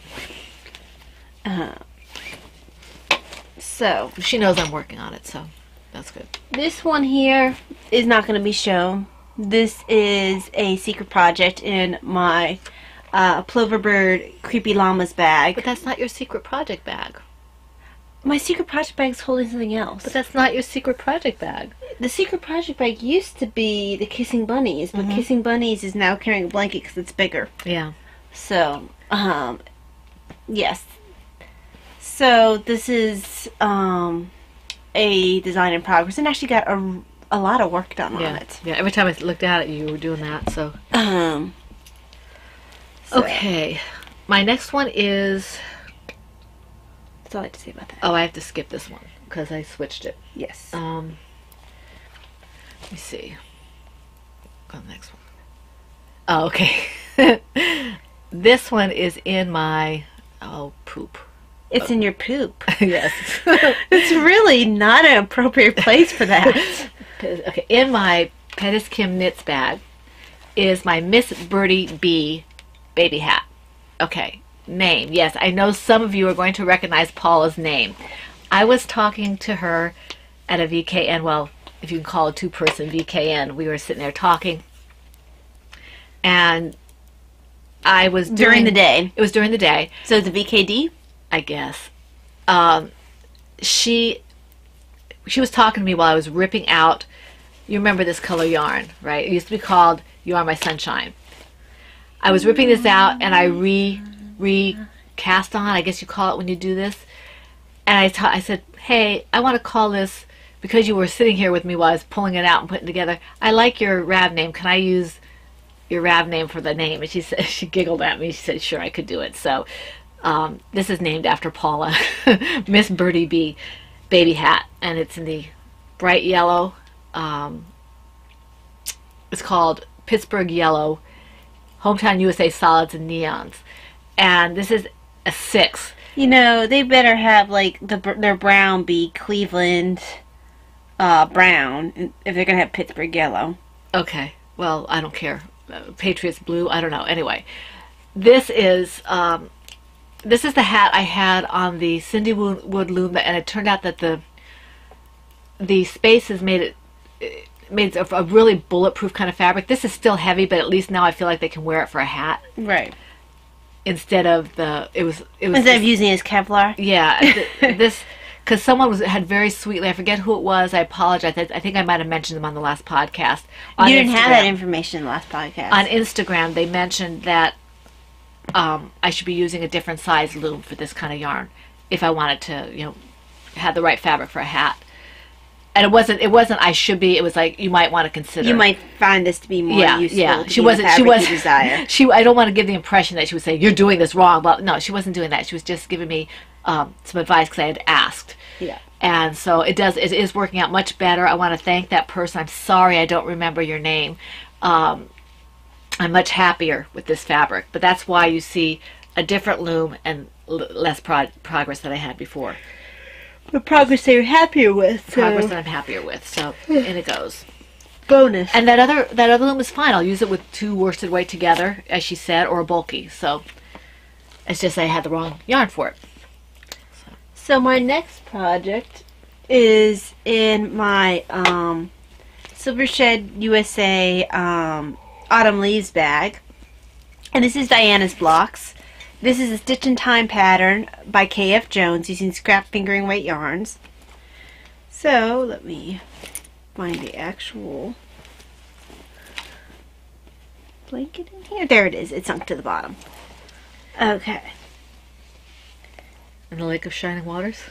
So she knows I'm working on it, so that's good. This one here is not going to be shown. This is a secret project in my Ploverbird Creepy Llamas bag. But that's not your secret project bag. My secret project bag is holding something else. But that's not your secret project bag. The secret project bag used to be the Kissing Bunnies, but Kissing Bunnies is now carrying a blanket because it's bigger. Yeah. So, yes. So this is a design in progress, and actually got a lot of work done on it. Yeah. Every time I looked at it, you were doing that. So. Okay. My next one is. That's all I have to say about that. Oh, I have to skip this one because I switched it. Yes. Let me see. on the next one. Oh, okay. This one is in my poop. It's in your poop. Yes. It's really not an appropriate place for that. Okay, in my Pettis Kim Knits bag is my Miss Birdie B baby hat. Okay, name. Yes, I know some of you are going to recognize Paula's name. I was talking to her at a VKN, well, if you can call a two-person VKN. We were sitting there talking, and I was during the day. It was during the day. So the VKD? I guess. She was talking to me while I was ripping out, you remember this color yarn, right? It used to be called Yarn My Sunshine. I was ripping this out, and I recast on, I guess you call it when you do this. And I said, hey, I want to call this, because you were sitting here with me while I was pulling it out and putting it together, I like your RAV name. Can I use your RAV name for the name? And she said, she giggled at me. She said, sure, I could do it. So this is named after Paula, Miss Birdie B baby hat, and it's in the bright yellow. It's called Pittsburgh Yellow, Hometown USA Solids and Neons, and this is a 6. You know, they better have like their brown be Cleveland brown if they're gonna have Pittsburgh Yellow. Okay, well, I don't care. Patriots blue, I don't know. Anyway, this is the hat I had on the Cindy Wood loom, and it turned out that the spaces made it a really bulletproof kind of fabric. This is still heavy, but at least now I feel like they can wear it for a hat. Right. Instead of it was instead of using it as Kevlar. Yeah, this, because someone had very sweetly, I forget who it was. I apologize. I think I might have mentioned them on the last podcast. You didn't have that information in the last podcast. On Instagram, they mentioned that I should be using a different size loom for this kind of yarn if I wanted to, have the right fabric for a hat. And it wasn't I should be. It was like, you might want to consider. You might find this to be more useful. Yeah. She wasn't. Desire. I don't want to give the impression that she was saying you're doing this wrong. But no, she wasn't doing that. She was just giving me some advice because I had asked. Yeah. And so it is working out much better. I want to thank that person. I'm sorry I don't remember your name. I'm much happier with this fabric, but that's why you see a different loom and less progress than I had before. The progress that you're happier with. Progress that I'm happier with. So in it goes. Bonus. And that other loom is fine. I'll use it with 2 worsted weight together, as she said, or a bulky. So it's just I had the wrong yarn for it. So my next project is in my Silver Shed USA Autumn Leaves bag. And this is Diana's Blocks. This is a Stitch in Time pattern by KF Jones using scrap fingering weight yarns. So let me find the actual blanket in here. There it is. It sunk to the bottom. Okay. In the Lake of Shining Waters?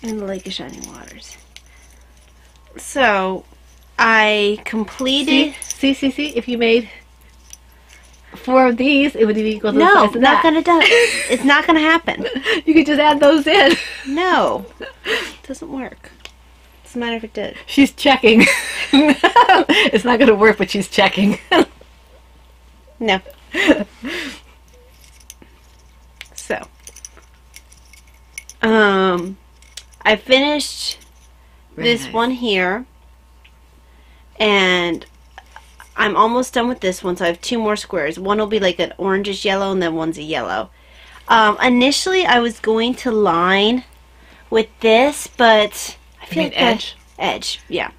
In the Lake of Shining Waters. So I completed... See, if you made 4 of these, it would be equal to the size of that. No, not gonna do. It's not gonna happen. You could just add those in. No, it doesn't work. Doesn't matter if it did. She's checking. It's not gonna work, but she's checking. No. So, I finished this one here, and I'm almost done with this one, so I have 2 more squares. One will be like an orangish yellow, and then one's a yellow. Initially, I was going to line with this, but I feel like edge, yeah.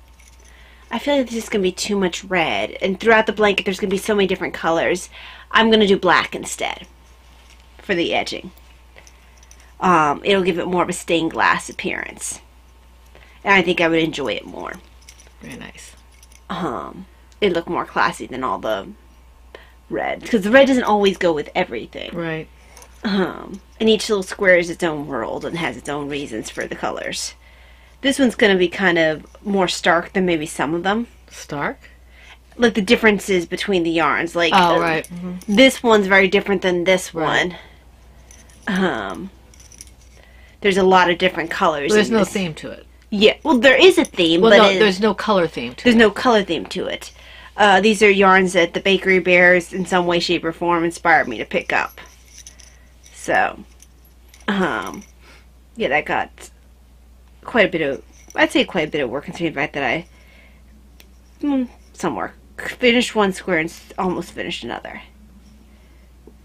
I feel like this is going to be too much red, and throughout the blanket, there's going to be so many different colors. I'm going to do black instead for the edging. It'll give it more of a stained glass appearance, and I think I would enjoy it more. Very nice. It'd look more classy than all the red, because the red doesn't always go with everything. Right. And each little square is its own world and has its own reasons for the colors. This one's going to be kind of more stark than maybe some of them. Stark? Like the differences between the yarns. Like, right. This one's very different than this one. There's a lot of different colors. Well, there's no theme to it. Yeah, well, there is a theme, well, but no, there's no color theme to it. There's no color theme to it. these are yarns that the Bakery Bears in some way, shape, or form inspired me to pick up. So, yeah, that got quite a bit of, I'd say quite a bit of work, considering the fact that some work. Finished one square and almost finished another.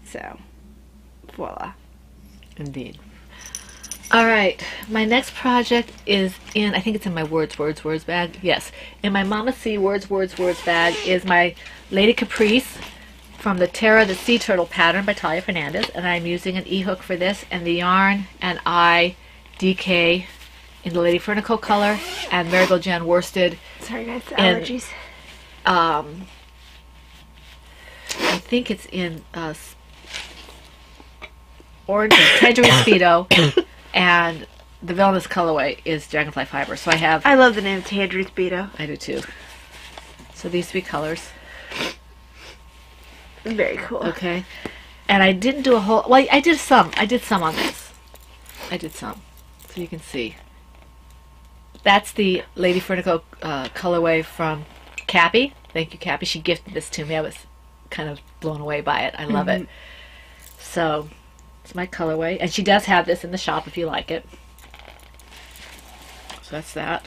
So, voila. Indeed. All right, my next project is in, I think it's in my Words bag. Yes, in my Mama C Words bag is my Lady Caprice from the Terra the Sea Turtle pattern by Talia Fernandez, and I'm using an E-hook for this, and the yarn and I DK in the Lady Furnico color and Marigold Jan worsted. Sorry guys, allergies. I think it's in orange Tangerine Speedo. And the Villainous colorway is Dragonfly Fiber. So I love the name Tangerine Speedo. I do too. So these 3 colors. Very cool. Okay. And I didn't do a whole, well, I did some on this. I did some. So you can see. That's the Lady Furnico colorway from Cappy. Thank you, Cappy. She gifted this to me. I was kind of blown away by it. I love it. So it's my colorway, and she does have this in the shop if you like it. So that's that.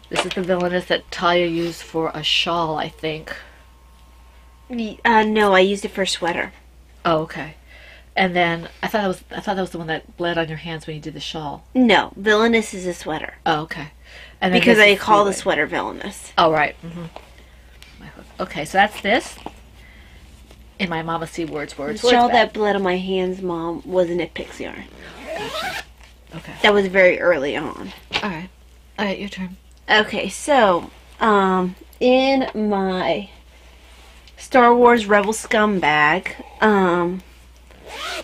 This is the Villainous that Talia used for a shawl, I think. No, I used it for a sweater. Oh, okay. And then I thought that was the one that bled on your hands when you did the shawl. No, Villainous is a sweater. Oh, okay. And then because I call the sweater Villainous. Oh, right. Okay, so that's this. In my Mama C Words the shawl that bled on my hands, Mom, was a Knit Picks yarn. Gotcha. Okay. That was very early on. Alright. Alright, your turn. Okay, so, in my Star Wars Rebel Scum bag,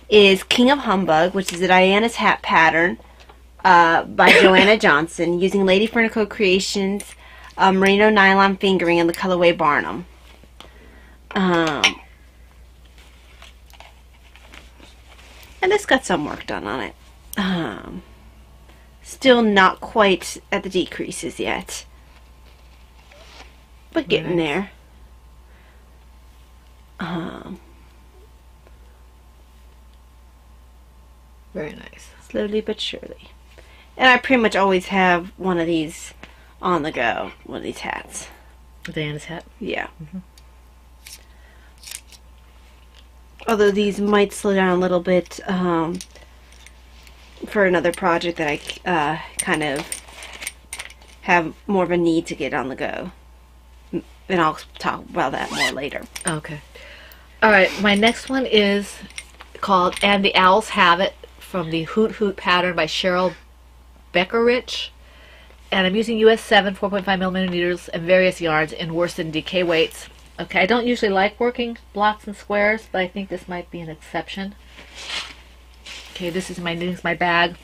is King of Humbug, which is a Diana's Hat pattern, by Joanna Johnson, using Lady Furnico Creations, merino nylon fingering in the colorway Barnum. And this got some work done on it. Still not quite at the decreases yet. But getting there. Very nice. Slowly but surely. And I pretty much always have one of these on the go. One of these hats. Diana's hat? Yeah. Although these might slow down a little bit for another project that I kind of have more of a need to get on the go. And I'll talk about that more later. Okay. Alright, my next one is called And the Owls Have It from the Hoot Hoot pattern by Cheryl Beckerich. And I'm using US 7 4.5mm needles and various yarns in worsted and DK weights. Okay, I don't usually like working blocks and squares, but I think this might be an exception. Okay, this is my Knitting's My bag.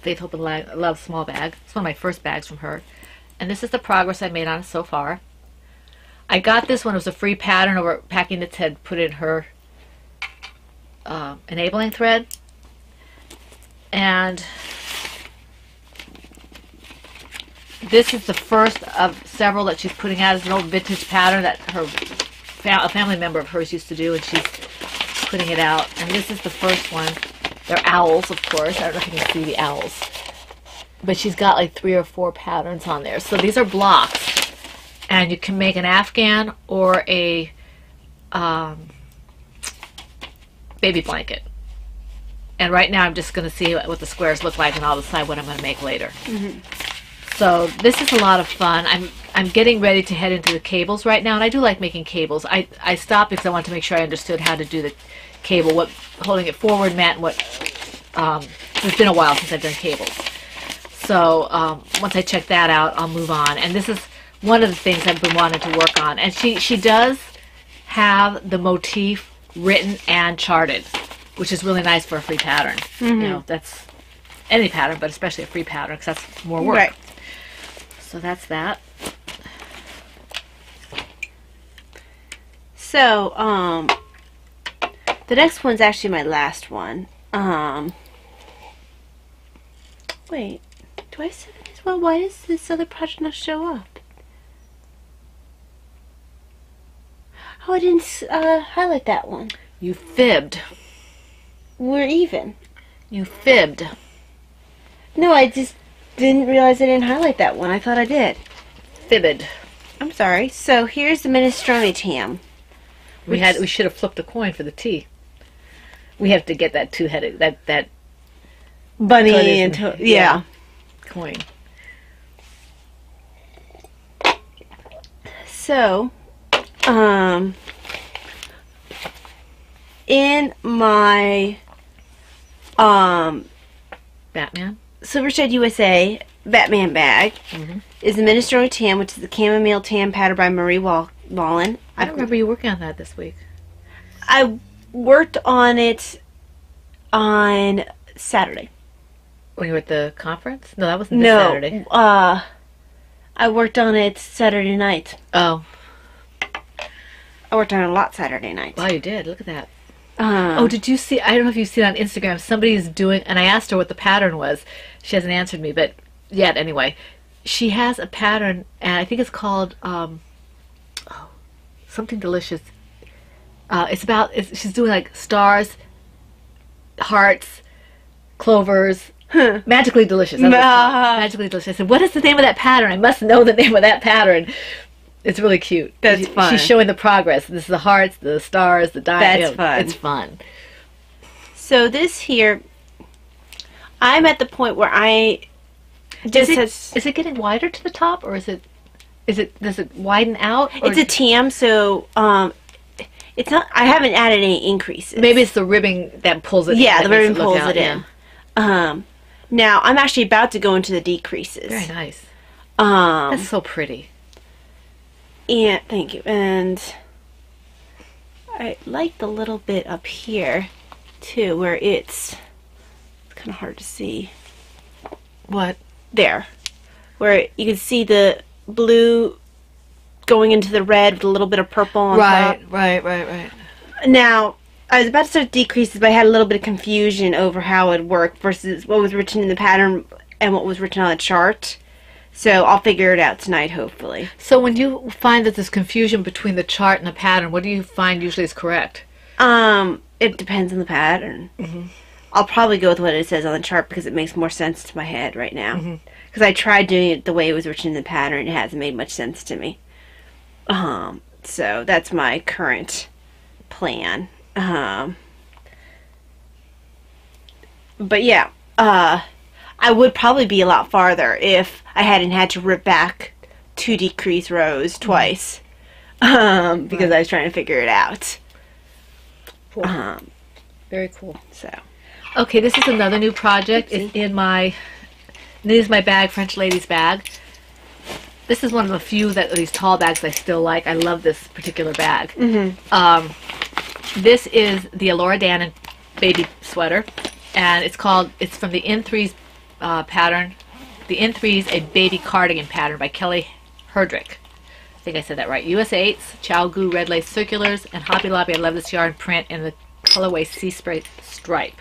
Faith, Hope, and Love small bag. It's one of my first bags from her. And this is the progress I made on it so far. I got this one. It was a free pattern over Packing Knits had put in her enabling thread. And this is the first of several that she's putting out. It's an old vintage pattern that a family member of hers used to do, and she's putting it out. And this is the first one. They're owls, of course. I don't know if you can see the owls. But she's got like 3 or 4 patterns on there. So these are blocks. And you can make an Afghan or a baby blanket. And right now I'm just going to see what the squares look like, and I'll decide what I'm going to make later. So this is a lot of fun. I'm getting ready to head into the cables right now, and I do like making cables. I stopped because I wanted to make sure I understood how to do the cable, what holding it forward meant, what it's been a while since I've done cables. So once I check that out, I'll move on. And this is one of the things I've been wanting to work on. And she does have the motif written and charted, which is really nice for a free pattern. You know, that's any pattern, but especially a free pattern, because that's more work. Right. So that's that. So, the next one's actually my last one. Wait, do I say this one? Why does this other project not show up? Oh, I didn't highlight that one. You fibbed. We're even. You fibbed. No, I just didn't realize I didn't highlight that one. I thought I did. Fibbed. I'm sorry. So here's the minestrone tam. We should have flipped a coin for the T. We have to get that two-headed that bunny and yeah. Coin. So, in my Batman Silvershed USA Batman bag is the minestrone tam, which is the chamomile tam pattern by Marie Wallin. I don't remember you working on that this week. I worked on it on Saturday. When you were at the conference? No, that wasn't this Saturday. I worked on it Saturday night. Oh. I worked on it a lot Saturday night. Wow, you did. Look at that. Oh, did you see? I don't know if you've seen it on Instagram. Somebody's doing, and I asked her what the pattern was. She hasn't answered me, but yet anyway. She has a pattern, and I think it's called something delicious. She's doing like stars, hearts, clovers, magically delicious. That's what it's called. Magically delicious. I said, what is the name of that pattern? I must know the name of that pattern. It's really cute. That's fun. She's showing the progress. This is the hearts, the stars, the diamonds. That's fun. It's fun. So this here, I'm at the point where is it getting wider to the top, or does it widen out? It's a tam, so it's not. I haven't added any increases. Maybe it's the ribbing that pulls it. Yeah, the ribbing pulls it in. Now I'm actually about to go into the decreases. Very nice. That's so pretty. And thank you. And I like the little bit up here too, where it's kind of hard to see. What? There, where you can see the blue going into the red with a little bit of purple on top. Right. Now, I was about to start decreases, but I had a little bit of confusion over how it worked versus what was written in the pattern and what was written on the chart. So I'll figure it out tonight, hopefully. So when you find that there's confusion between the chart and the pattern, what do you find usually is correct? It depends on the pattern. I'll probably go with what it says on the chart because it makes more sense to my head right now. Because I tried doing it the way it was written in the pattern. It hasn't made much sense to me. So that's my current plan. But yeah, I would probably be a lot farther if I hadn't had to rip back 2 decrease rows twice. Because I was trying to figure it out. Cool. Very cool. So. Okay, this is another new project. It's in my, this is my bag, French Lady's bag. This is one of the few of these tall bags I still like. I love this particular bag. This is the Elora Danan baby sweater, and it's from the N3's pattern. The N3's a baby cardigan pattern by Kelly Herdrick. I think I said that right. US 8s, Chow Goo red lace circulars, and Hobby Lobby. I love this yarn print in the colorway Sea Spray stripe.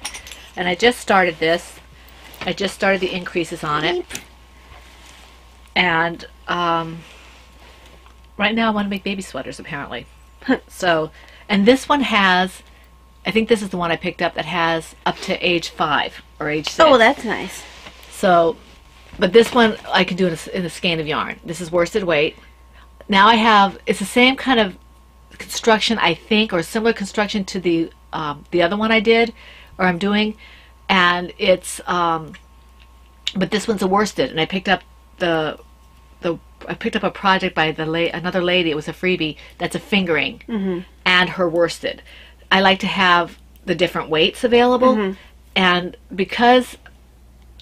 And I just started this. I just started the increases on it. And right now I want to make baby sweaters, apparently. So, and this one has, I think this is the one I picked up that has up to age 5 or age 6. Oh, well, that's nice. So, but this one I can do in a skein of yarn. This is worsted weight. Now I have, it's the same kind of construction, I think, or similar construction to the other one I did, or I'm doing, and it's, but this one's a worsted, and I picked up I picked up a project by another lady. It was a freebie. That's a fingering and her worsted. I like to have the different weights available, and because,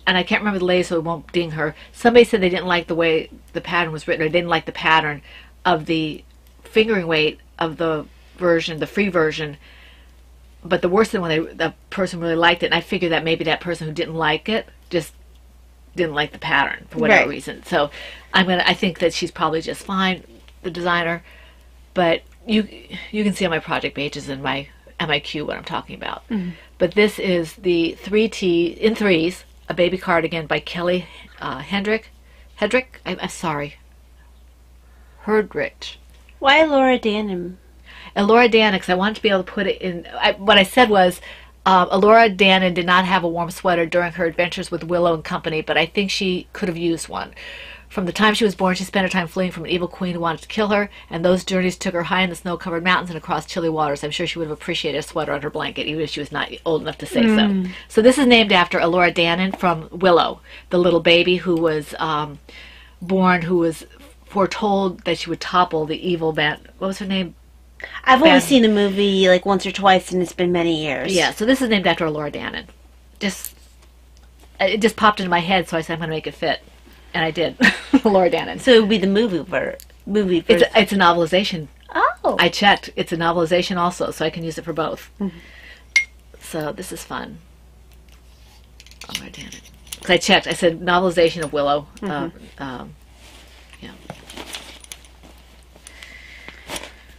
and I can't remember the lady, so it won't ding her. Somebody said they didn't like the way the pattern was written, or they didn't like the pattern of the fingering weight of the version, the free version. But the worsted one, the person really liked it, and I figured that maybe that person who didn't like it just didn't like the pattern for whatever reason. So I think that she's probably just fine, the designer. But you can see on my project pages and my MIQ what I'm talking about. But this is the 3T in 3s, a baby cardigan by Kelly Herdrick. I'm sorry, Herdrich. Why Elora Danan? Elora Danan, because I wanted to be able to put it in. What I said was, Elora Danan did not have a warm sweater during her adventures with Willow and company, but I think she could have used one. From the time she was born, she spent her time fleeing from an evil queen who wanted to kill her, and those journeys took her high in the snow-covered mountains and across chilly waters. I'm sure she would have appreciated a sweater on her blanket, even if she was not old enough to say so. So this is named after Elora Danan from Willow, the little baby who was born, who was foretold that she would topple the evil band. What was her name? I've only seen the movie like once or twice, and it's been many years. Yeah, so this is named after Elora Danan. It just popped into my head, so I said I'm going to make it fit. And I did. Elora Danan. So it would be the movie version. It's a novelization. Oh. I checked. It's a novelization also, so I can use it for both. So this is fun. Elora Danan. Because I checked. I said novelization of Willow. Yeah.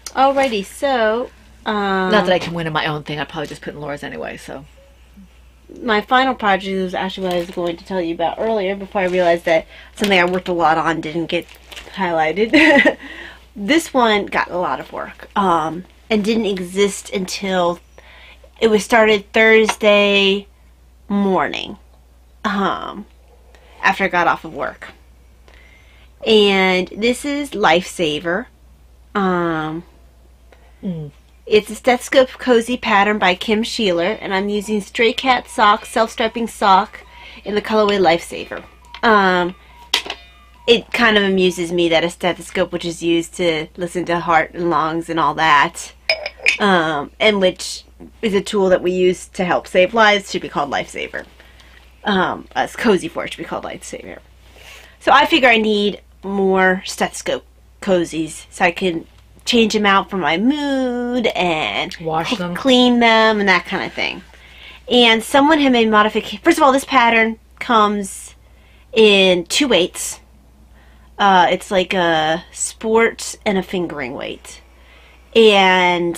Alrighty, so... not that I can win in my own thing. I'd probably just put in Laura's anyway, so... My final project was actually what I was going to tell you about earlier before I realized that something I worked a lot on didn't get highlighted. This one got a lot of work and didn't exist until it was started Thursday morning after I got off of work. And this is Lifesaver. It's a stethoscope cozy pattern by Kim Sheeler, and I'm using Stray Cat sock, self-striping sock in the colorway Lifesaver. It kind of amuses me that a stethoscope, which is used to listen to heart and lungs and all that, and which is a tool that we use to help save lives, should be called Lifesaver. It's cozy for it should be called Lifesaver. So I figure I need more stethoscope cozies so I can change them out for my mood and wash them, clean them, and that kind of thing. And someone had made modification. First of all, this pattern comes in 2 weights. It's like a sport and a fingering weight. And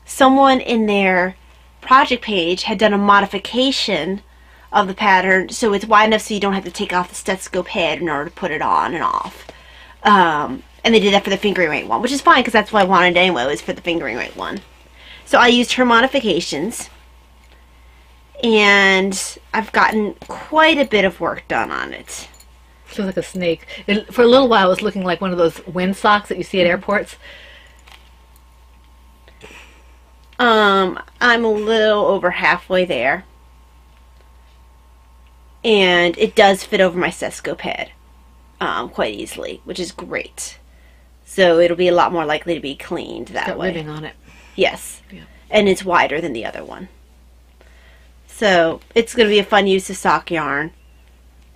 someone in their project page had done a modification of the pattern so it's wide enough so you don't have to take off the stethoscope head in order to put it on and off. And they did that for the fingering weight one, which is fine because that's what I wanted anyway, was for the fingering weight one. So I used her modifications, and I've gotten quite a bit of work done on it. It looks like a snake. For a little while, it was looking like one of those wind socks that you see at airports. I'm a little over halfway there, and it does fit over my stethoscope head quite easily, which is great. So it'll be a lot more likely to be cleaned that way. It's got ribbing on it. Yes. Yeah. And it's wider than the other one. So it's going to be a fun use of sock yarn.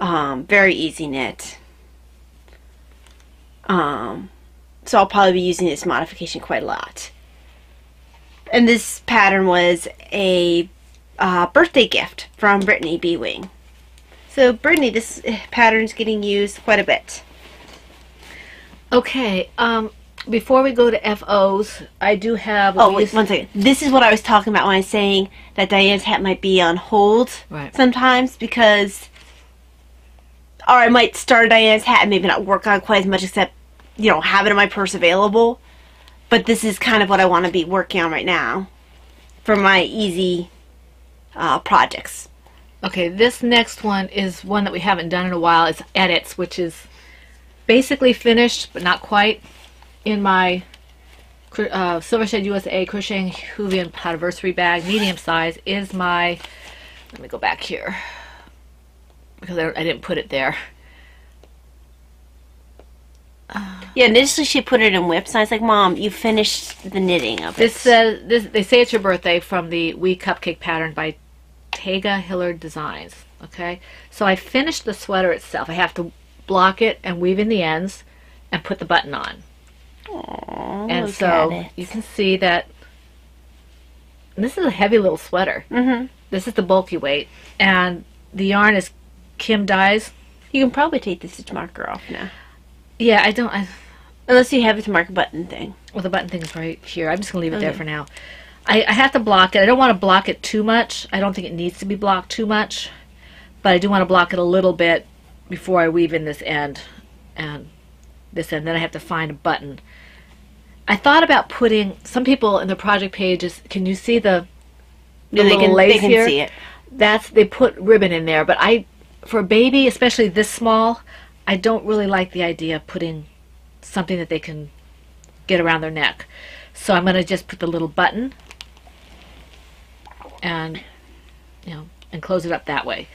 Very easy knit. So I'll probably be using this modification quite a lot. And this pattern was a birthday gift from Brittany B. Wing. So Brittany, this pattern's getting used quite a bit. Okay, before we go to FOs, I do have... Oh, wait, one second. This is what I was talking about when I was saying that Diane's hat might be on hold sometimes, because... Or I might start Diane's hat and maybe not work on quite as much, except, you know, have it in my purse available. But this is kind of what I want to be working on right now for my easy projects. Okay, this next one is one that we haven't done in a while. It's Edits, which is basically finished, but not quite, in my Silvershed USA Crocheting Hoovian Anniversary bag. Medium size is my... Let me go back here, because I didn't put it there. Yeah, initially she put it in whips, and I was like, Mom, you finished the knitting of it. They say it's your birthday, from the Wee Cupcake pattern by Tega Hillard Designs. Okay, so I finished the sweater itself. I have to block it and weave in the ends and put the button on. Aww, and so you can see that this is a heavy little sweater. This is the bulky weight, and the yarn is Kim Dyes. You can probably take the stitch marker off now. Yeah, I don't. Unless you have it to mark a button thing. Well, the button thing's right here. I'm just going to leave it there for now. I have to block it. I don't want to block it too much. I don't think it needs to be blocked too much. But I do want to block it a little bit before I weave in this end and this end. Then I have to find a button. I thought about putting, some people in the project pages, can you see the Yeah, little lace they can here? see it. They put ribbon in there, but for a baby, especially this small, I don't really like the idea of putting something that they can get around their neck. So I'm going to just put the little button and, and close it up that way.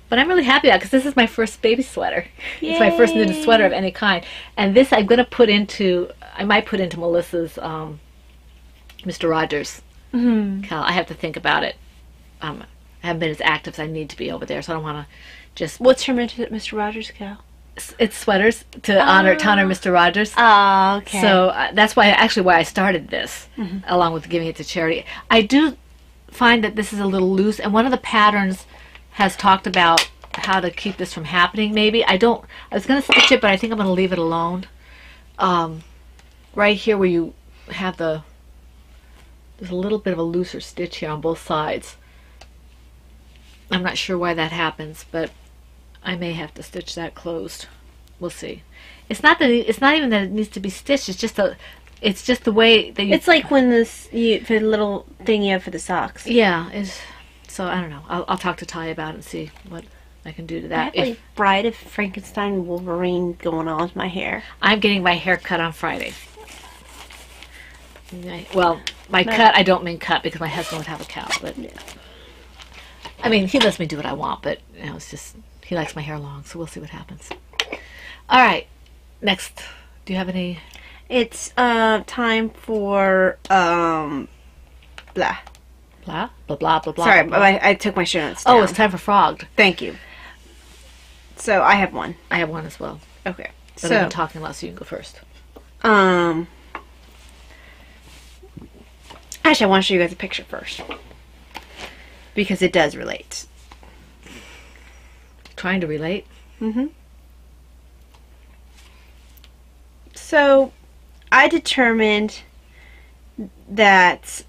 But I'm really happy about it because this is my first baby sweater. Yay. It's my first knitted sweater of any kind. And this I'm going to put into, I might put into Melissa's Mr. Rogers cowl. I have to think about it. I haven't been as active as I need to be over there, so I don't want to just... What's her Mr. Rogers cowl? It's sweaters to honor Mr. Rogers. Oh, okay. So that's why I started this, along with giving it to charity. I do find that this is a little loose, and one of the patterns has talked about how to keep this from happening, maybe. I was going to stitch it, but I think I'm going to leave it alone. Right here where you have there's a little bit of a looser stitch here on both sides. I'm not sure why that happens, but I may have to stitch that closed. We'll see. It's not even that it needs to be stitched. It's just the way that you... It's like when for the little thing you have for the socks. Yeah. So I don't know. I'll talk to Ty about it and see what I can do to that. I have like Bride of Frankenstein Wolverine going on with my hair. I'm getting my hair cut on Friday. Well, cut, I don't mean cut because my husband would have a cowl, but yeah. I mean, he lets me do what I want, but it's just he likes my hair long, so we'll see what happens. All right, next. Do you have any? It's time for blah. Blah blah blah blah blah. Sorry, blah. I took my show notes down. Oh, it's time for frogged. Thank you. So I have one. I have one as well. Okay. But I've been talking a lot, so you can go first. Actually, I want to show you guys a picture first because it does relate. Trying to relate. So, I determined that,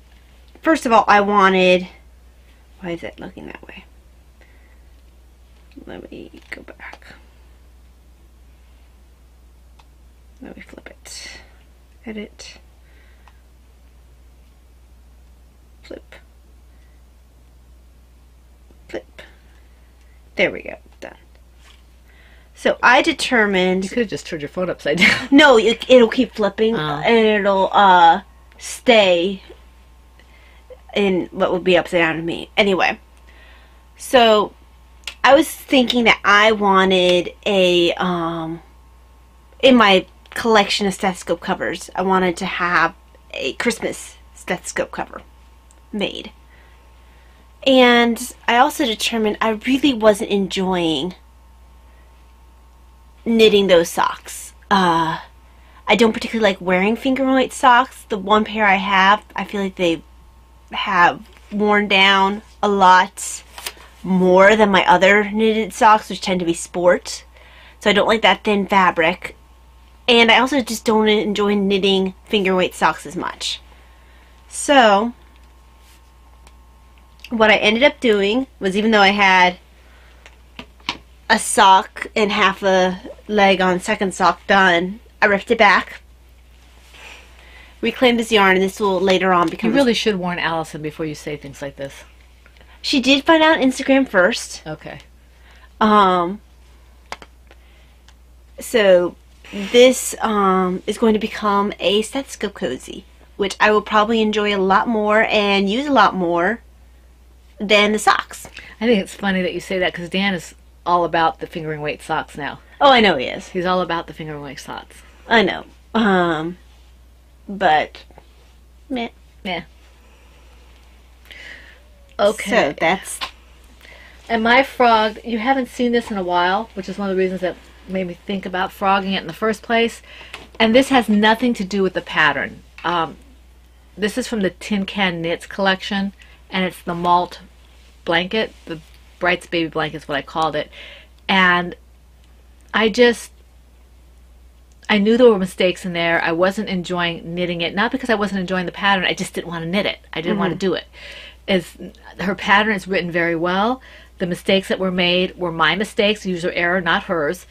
first of all, I wanted... Why is it looking that way? Let me go back. Let me flip it. Edit. Flip. Flip. There we go. Done. So I determined... You could have just turned your phone upside down. No, it'll keep flipping, and it'll stay in what would be upside down to me. Anyway, so I was thinking that I wanted a... in my collection of stethoscope covers, I wanted to have a Christmas stethoscope cover made. And I also determined I really wasn't enjoying knitting those socks. I don't particularly like wearing finger weight socks. The one pair I have, I feel like they have worn down a lot more than my other knitted socks, which tend to be sport. So I don't like that thin fabric. And I also just don't enjoy knitting finger weight socks as much. So what I ended up doing was, even though I had a sock and half a leg on second sock done, I ripped it back, reclaimed this yarn, and this will later on become... You really should warn Allison before you say things like this. She did find out on Instagram first. Okay. So this is going to become a stethoscope cozy, which I will probably enjoy a lot more and use a lot more than the socks. I think it's funny that you say that because Dan is all about the fingering weight socks now. Oh, I know he is. He's all about the fingering weight socks. I know. But meh. Yeah. Okay. So that's... And my frog, you haven't seen this in a while, which is one of the reasons that made me think about frogging it in the first place. And this has nothing to do with the pattern. This is from the Tin Can Knits collection, and it's the malt blanket. The Bright's Baby Blanket is what I called it. And I knew there were mistakes in there. I wasn't enjoying knitting it. Not because I wasn't enjoying the pattern. I just didn't want to knit it. I didn't want to do it. Her pattern is written very well. The mistakes that were made were my mistakes, user error, not hers.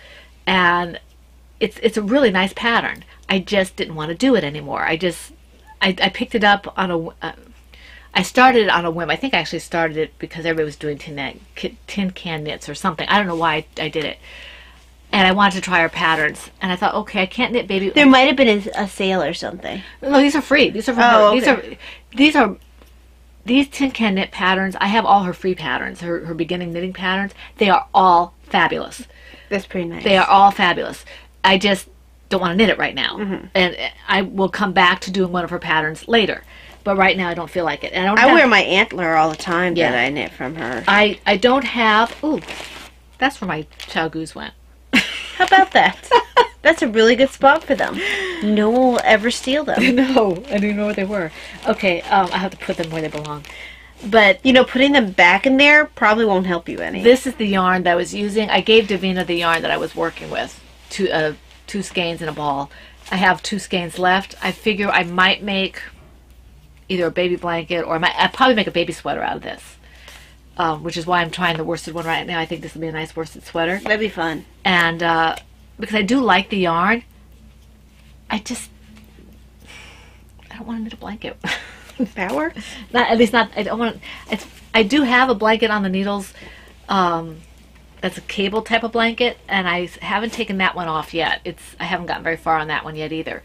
And it's a really nice pattern. I just didn't want to do it anymore. I picked it up on I started it on a whim. I think I actually started it because everybody was doing tin can knits or something. I don't know why I did it. And I wanted to try our patterns. And I thought, okay, I can't knit baby. There might have been a sale or something. No, these are free. These are from her. Okay. These tin can knit patterns. I have all her free patterns, her beginning knitting patterns. They are all fabulous. That's pretty nice. They are all fabulous. I just don't want to knit it right now. And I will come back to doing one of her patterns later. But right now I don't feel like it. And I wear my antler all the time that I knit from her. I don't have... Ooh, that's where my Chow Goose went. How about that? That's a really good spot for them. No one will ever steal them. No, I didn't know where they were. Okay, I have to put them where they belong. But, you know, putting them back in there probably won't help you any. This is the yarn that I was using. I gave Davina the yarn that I was working with. Two skeins and a ball. I have 2 skeins left. I figure I might make either a baby blanket or I'd probably make a baby sweater out of this. Which is why I'm trying the worsted one right now. I think this would be a nice worsted sweater. That'd be fun. And because I do like the yarn, I don't want to knit a blanket. Power? I don't want. I do have a blanket on the needles. That's a cable type of blanket, and I haven't taken that one off yet. I haven't gotten very far on that one yet either.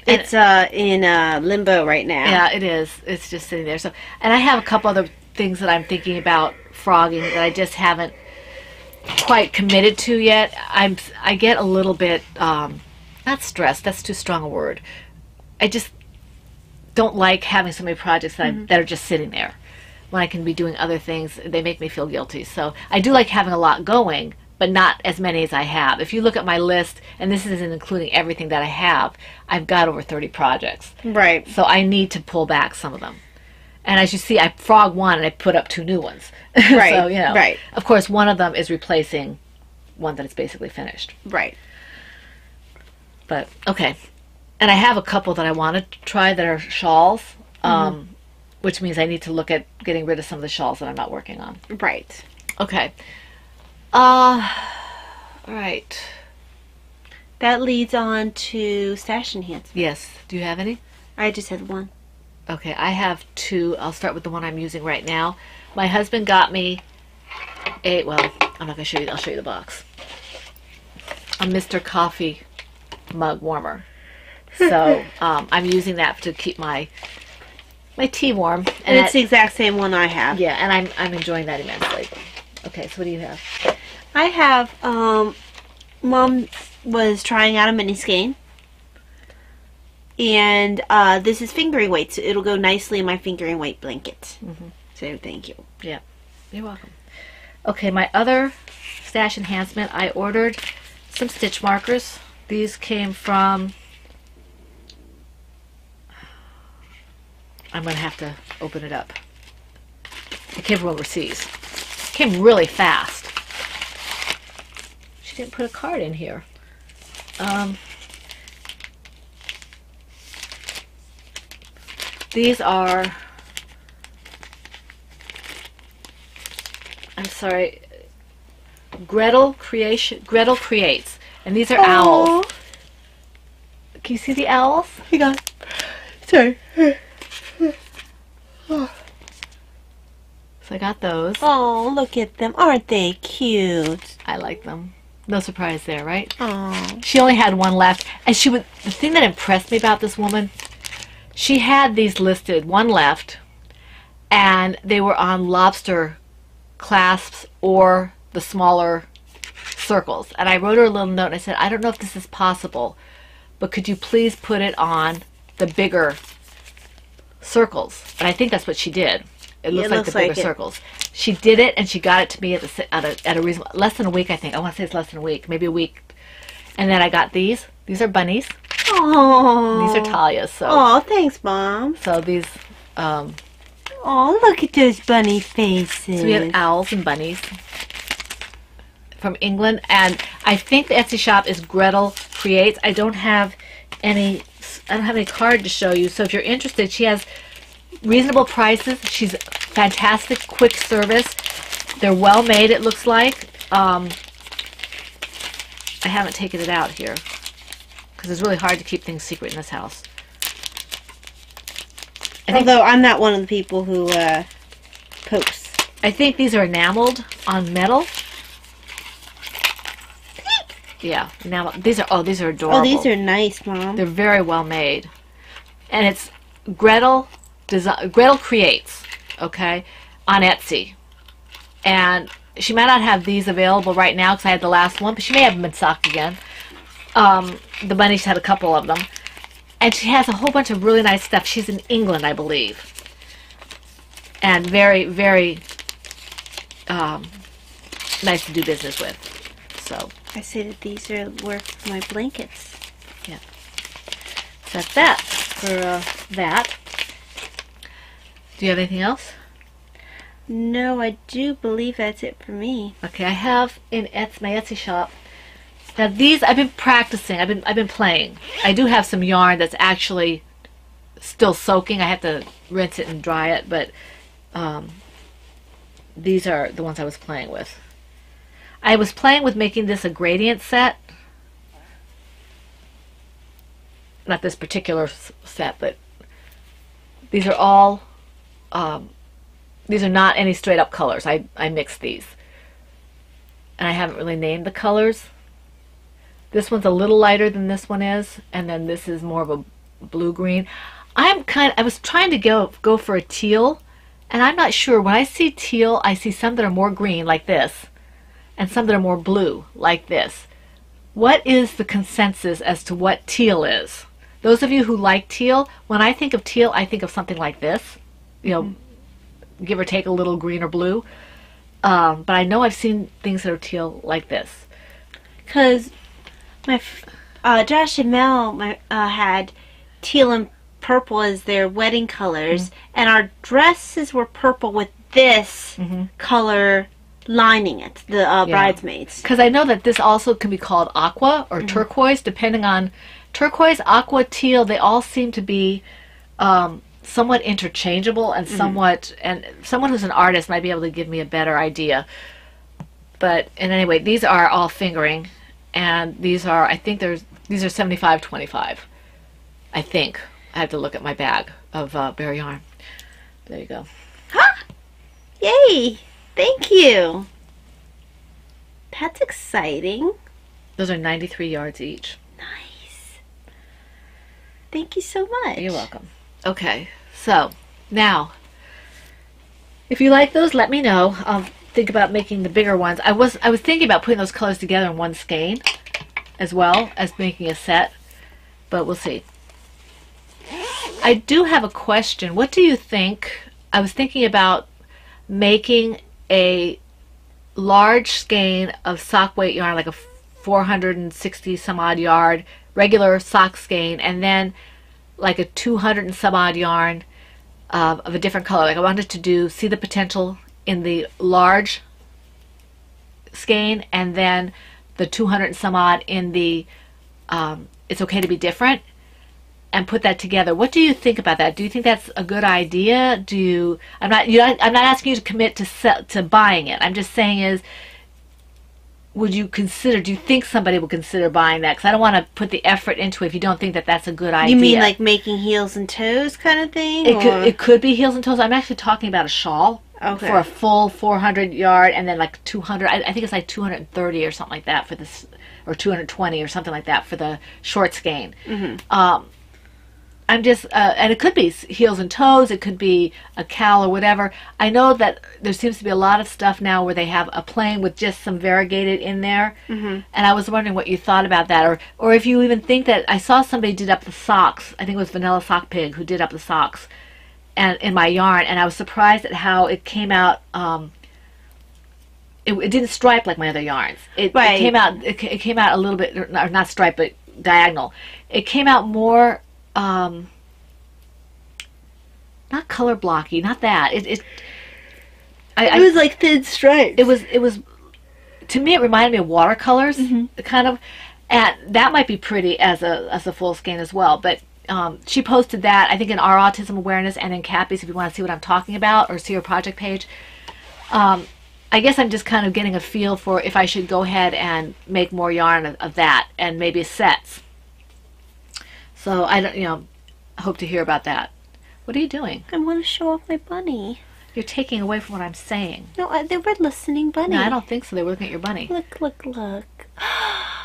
It's in limbo right now. Yeah, it is. It's just sitting there. So, and I have a couple other things that I'm thinking about frogging that I just haven't quite committed to yet. I get a little bit not stressed. That's too strong a word. I just don't like having so many projects that are just sitting there when I can be doing other things. They make me feel guilty. So I do like having a lot going, but not as many as I have. If you look at my list, and this isn't including everything that I have, I've got over 30 projects. Right. So I need to pull back some of them. And as you see, I frog one and I put up 2 new ones. Right. So, you know, right. Of course, one of them is replacing one that is basically finished. Right. But, okay. And I have a couple that I want to try that are shawls, which means I need to look at getting rid of some of the shawls that I'm not working on. Right. Okay. All right. That leads on to stash enhancement. Yes. Do you have any? I just had one. Okay, I have 2. I'll start with the one I'm using right now. My husband got me well, I'm not going to show you. I'll show you the box. A Mr. Coffee mug warmer. So I'm using that to keep my tea warm. And it's the exact same one I have. Yeah, and I'm enjoying that immensely. Okay, so what do you have? I have, Mom was trying out a mini skein. And this is fingering weight, so it'll go nicely in my fingering weight blanket. So thank you. Yeah, you're welcome. Okay, my other stash enhancement, I ordered some stitch markers. These came from... I'm going to have to open it up. It came from overseas. It came really fast. She didn't put a card in here. These are... I'm sorry. Gretel Creates. And these are owls. Can you see the owls? Hang on. Sorry. So I got those. Oh, look at them. Aren't they cute? I like them. No surprise there, right? Oh. She only had one left. And the thing that impressed me about this woman, she had these listed, one left, and they were on lobster clasps or the smaller circles. And I wrote her a little note and I said, I don't know if this is possible, but could you please put it on the bigger circles? And I think that's what she did. It looks like the bigger circles. She did it, and she got it to me at a reasonable, less than a week, I think. I want to say it's less than a week, maybe a week. And then I got these. These are bunnies. Oh. These are Talia's. So. Oh, thanks, Mom. So these. Oh, look at those bunny faces. So we have owls and bunnies from England, and I think the Etsy shop is Gretel Creates. I don't have any card to show you. So if you're interested, she has reasonable prices. She's fantastic, quick service. They're well made, it looks like. I haven't taken it out here because it's really hard to keep things secret in this house. Although I'm not one of the people who pokes. I think these are enameled on metal. Yeah, enameled. These are adorable. Oh, these are nice, Mom. They're very well made, and it's Gretel Creates, okay, on Etsy, and she might not have these available right now because I had the last one, but she may have them in stock again. The bunny's had a couple of them. And she has a whole bunch of really nice stuff. She's in England, I believe. And very, very nice to do business with. So I say that these are worth my blankets. Yeah. So that's that for that. Do you have anything else? No, I do believe that's it for me. Okay, I have in my Etsy shop. Now these I've been practicing. I've been playing. I do have some yarn that's actually still soaking. I have to rinse it and dry it, but these are the ones I was playing with. I was playing with making this a gradient set. Not this particular set, but these are all these are not any straight up colors. I mixed these. And I haven't really named the colors. This one's a little lighter than this one is, and then this is more of a blue-green. I was trying to go for a teal, and I'm not sure. When I see teal, I see some that are more green, like this, and some that are more blue, like this. What is the consensus as to what teal is? Those of you who like teal, when I think of teal, I think of something like this, you know, give or take a little green or blue. But I know I've seen things that are teal like this. Because Josh and Mel had teal and purple as their wedding colors, and our dresses were purple with this color lining it, the bridesmaids. Because I know that this also can be called aqua or turquoise, depending on turquoise, aqua, teal. They all seem to be somewhat interchangeable and somewhat, and someone who's an artist might be able to give me a better idea. But anyway, these are all fingering. And these are, I think these are 75-25. I think. I have to look at my bag of bare yarn. There you go. Huh! Yay! Thank you. That's exciting. Those are 93 yards each. Nice. Thank you so much. You're welcome. Okay, so now, if you like those, let me know. I'll think about making the bigger ones. I was thinking about putting those colors together in one skein as well as making a set, but we'll see. I do have a question. What do you think? I was thinking about making a large skein of sock weight yarn, like a 460 some odd yard regular sock skein, and then like a 200 and some odd yarn of a different color. Like I wanted to see the potential in the large skein, and then the 200 and some odd in the It's Okay to Be Different, and put that together. What do you think about that? Do you think that's a good idea? I'm not asking you to commit to buying it. I'm just saying do you think somebody will consider buying that? Because I don't want to put the effort into it if you don't think that that's a good idea. You mean like making heels and toes kind of thing? It could be heels and toes. I'm actually talking about a shawl. Okay. For a full 400 yard, and then like 200, I think it's like 230 or something like that for this, or 220 or something like that for the short skein. I'm just, and it could be heels and toes, it could be a cowl or whatever. I know that there seems to be a lot of stuff now where they have a plain with just some variegated in there, and I was wondering what you thought about that, or if you even think that, I saw somebody did up the socks. I think it was Vanilla Sock Pig who did up the socks and in my yarn, and I was surprised at how it came out. It didn't stripe like my other yarns. It came out. It came out a little bit, or not stripe, but diagonal. It came out more, not color blocky, not that. It was like thin stripes. It was. To me, it reminded me of watercolors, kind of, and that might be pretty as a full skein as well, but. She posted that, I think, in our Autism Awareness and in Cappy's, if you want to see what I'm talking about or see her project page. I guess I'm just kind of getting a feel for if I should go ahead and make more yarn of that and maybe sets. So I don't, hope to hear about that. What are you doing? I want to show off my bunny. You're taking away from what I'm saying. No, they were listening, bunny. No, I don't think so. They were looking at your bunny. Look, look, look.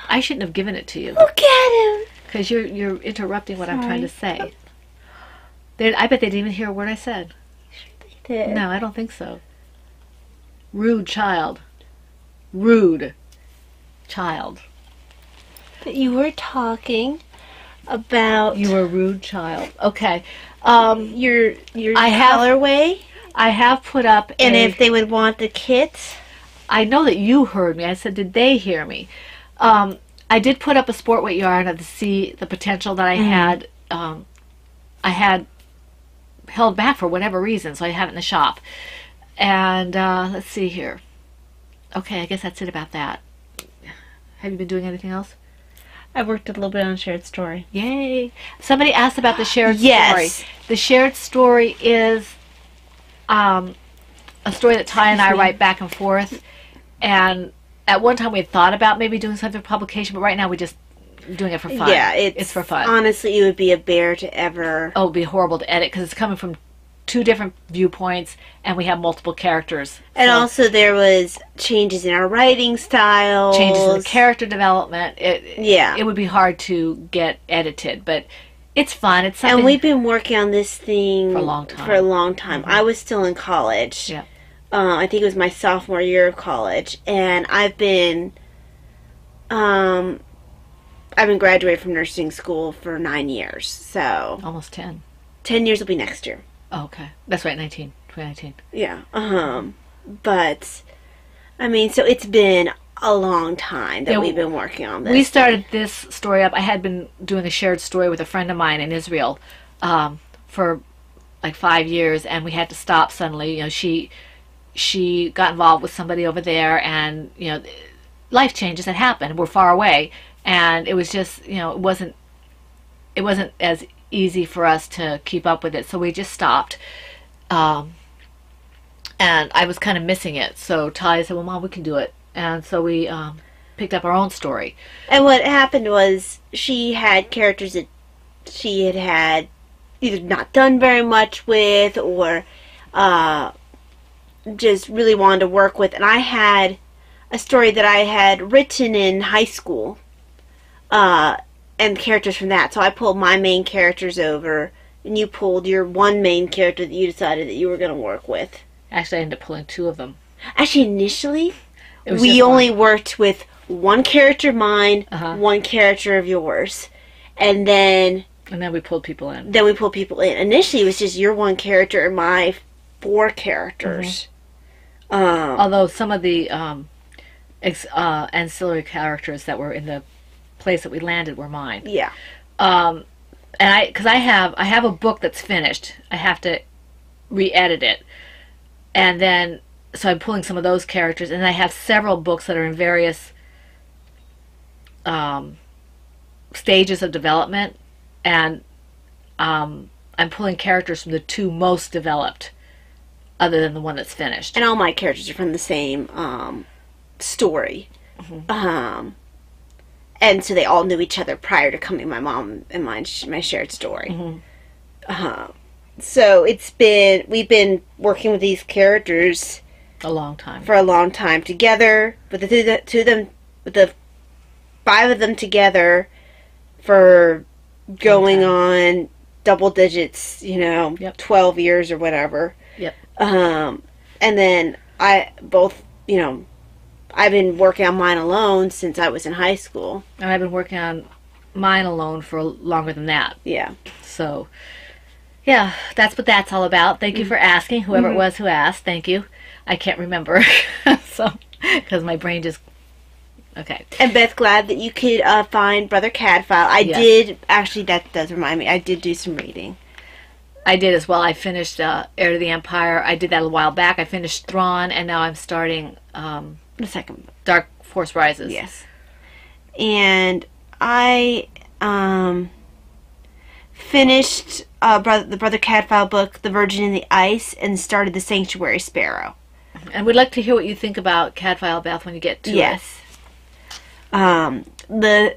I shouldn't have given it to you. Look at him. Because you're interrupting what I'm trying to say. I bet they didn't even hear a word I said. Sure they did. No, I don't think so. Rude child. Rude child. But you were talking about... You were a rude child. Okay. Your colorway. I have put up and if they would want the kits. I know that you heard me. I said, did they hear me? I did put up a sport weight yarn to see the potential that I had. I had held back for whatever reason, so I have it in the shop. And let's see here. Okay, I guess that's it about that. Have you been doing anything else? I worked a little bit on Shared Story. Yay! Somebody asked about the shared yes. story. The shared story is a story that Ty and I write back and forth. And at one time we had thought about maybe doing something for publication, but right now we're just doing it for fun. Yeah, it's for fun. Honestly, it would be a bear to ever... Oh, it would be horrible to edit because it's coming from 2 different viewpoints and we have multiple characters. And also there was changes in our writing styles. Changes in the character development. It would be hard to get edited, but it's fun. It's something. And we've been working on this thing for a long time. I was still in college. Yeah. I think it was my sophomore year of college, and I've been graduated from nursing school for 9 years, so almost 10. 10 years will be next year. Oh, okay, that's right, 2019. Yeah. But I mean, so it's been a long time that we've been working on this. We started this story up. I had been doing a shared story with a friend of mine in Israel for like 5 years, and we had to stop suddenly. She got involved with somebody over there, and life changes that happen. We're far away, and it was just it wasn't as easy for us to keep up with it, so we just stopped. And I was kind of missing it, so Ty said, "Well, Mom, we can do it," and so we picked up our own story. And what happened was she had characters that she had either not done very much with, or just really wanted to work with. And I had a story that I had written in high school, and characters from that. So I pulled my main characters over, and you pulled your one main character that you decided that you were going to work with. Actually, I ended up pulling 2 of them. Actually, initially, we only worked with one character of mine, one character of yours, and then we pulled people in. Initially, it was just your one character and my 4 characters. Although some of the ancillary characters that were in the place that we landed were mine. Yeah. And because I have a book that's finished. I have to re-edit it, and then so I'm pulling some of those characters, and I have several books that are in various stages of development, and I'm pulling characters from the 2 most developed, other than the one that's finished. And all my characters are from the same story. And so they all knew each other prior to coming my mom and my shared story. So we've been working with these characters a long time. For a long time together, with the 5 of them together for going on double digits, 12 years or whatever. Yep. And then I've been working on mine alone since I was in high school. And I've been working on mine alone for longer than that. Yeah. So, yeah, that's what that's all about. Thank you for asking, whoever it was who asked. Thank you. I can't remember, because my brain just... Okay. And Beth, glad that you could find Brother Cadfael. I did, actually, that does remind me, I did do some reading. I did as well. I finished Heir to the Empire. I did that a while back. I finished Thrawn, and now I'm starting... the second, Dark Force Rises. Yes. And I finished the Brother Cadfael book, The Virgin in the Ice, and started The Sanctuary Sparrow. And we'd like to hear what you think about Cadfael, Beth, when you get to it. Yes. The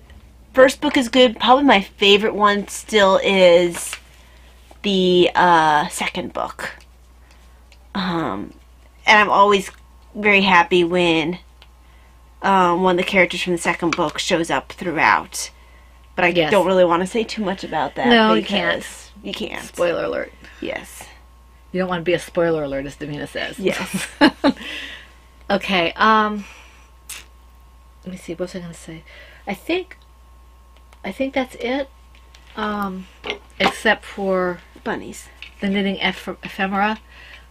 first book is good. Probably my favorite one still is the second book. And I'm always very happy when one of the characters from the second book shows up throughout. But I don't really want to say too much about that. No, you can't. You can't. Spoiler alert. Yes. You don't want to be a spoiler alert, as Davina says. Yes. Okay. Let me see. What was I going to say? I think that's it. Except for bunnies. The knitting ephemera.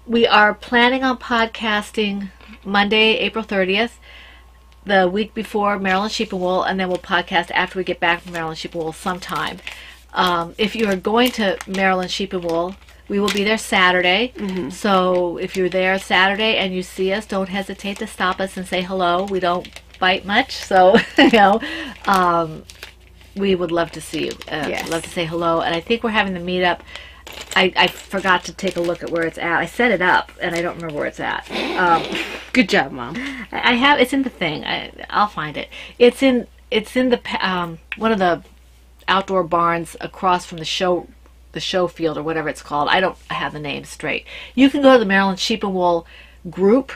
We are planning on podcasting Monday, April 30th, the week before Maryland Sheep and Wool, and then we'll podcast after we get back from Maryland Sheep and Wool sometime. If you are going to Maryland Sheep and Wool, we will be there Saturday. Mm-hmm. So if you're there Saturday and you see us, don't hesitate to stop us and say hello. We don't bite much, so we would love to see you. Yes. Love to say hello. And I think we're having the meetup. I forgot to take a look at where it's at. I set it up, and I don't remember where it's at. Good job, Mom. I have. It's in the thing. I'll find it. It's in the one of the outdoor barns across from the show field or whatever it's called. I have the name straight. You can go to the Maryland Sheep and Wool group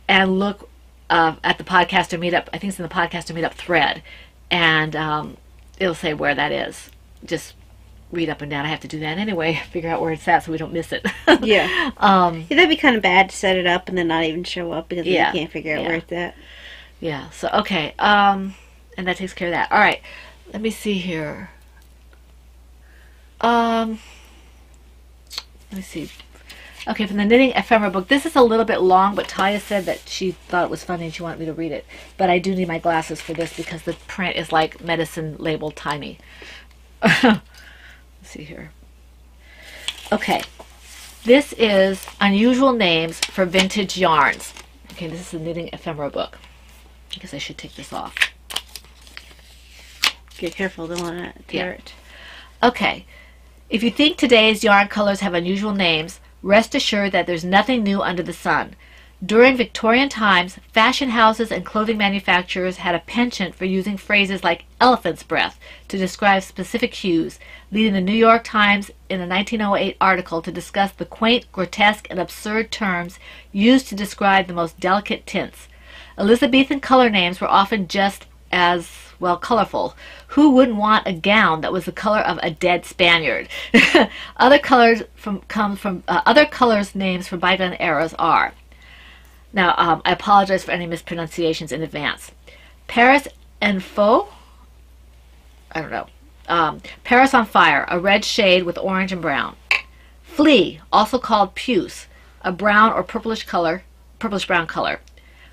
and look at the Podcaster Meetup. I think it's in the Podcaster Meetup thread, and it'll say where that is. Just read up and down. I have to do that anyway, figure out where it's at so we don't miss it. Yeah. That'd be kind of bad to set it up and then not even show up because you can't figure out where it's at. Yeah, so okay. And that takes care of that. All right. Let me see here. Let me see. Okay, from the Knitting Ephemera book. This is a little bit long, but Taya said that she thought it was funny and she wanted me to read it. But I do need my glasses for this because the print is like medicine label tiny. Let's see here. Okay. This is Unusual Names for Vintage Yarns. Okay, this is the Knitting Ephemera book. I guess I should take this off. Get careful, don't want to tear it. Okay. If you think today's yarn colors have unusual names, rest assured that there's nothing new under the sun. During Victorian times, fashion houses and clothing manufacturers had a penchant for using phrases like elephant's breath to describe specific hues, leading the New York Times in a 1908 article to discuss the quaint, grotesque, and absurd terms used to describe the most delicate tints. Elizabethan color names were often just as, colorful. Who wouldn't want a gown that was the color of a dead Spaniard? Other colors names for bygone eras are. Now, I apologize for any mispronunciations in advance. Paris en feu? I don't know. Paris on fire, a red shade with orange and brown. Flea, also called puce, a brown or purplish brown color.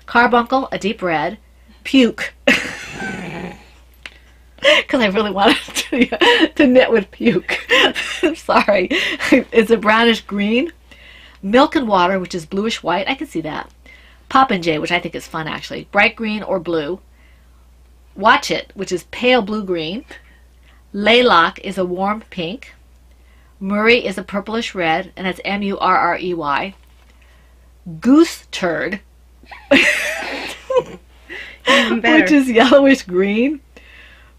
Carbuncle, a deep red. Puke. Because I really wanted to knit with puke. I'm sorry. It's a brownish green. Milk and water, which is bluish white. I can see that. Popinjay, which I think is fun actually. Bright green or blue. Watch It, which is pale blue-green. Laylock is a warm pink. Murray is a purplish red, and that's M-U-R-R-E-Y. Goose Turd, which is yellowish green.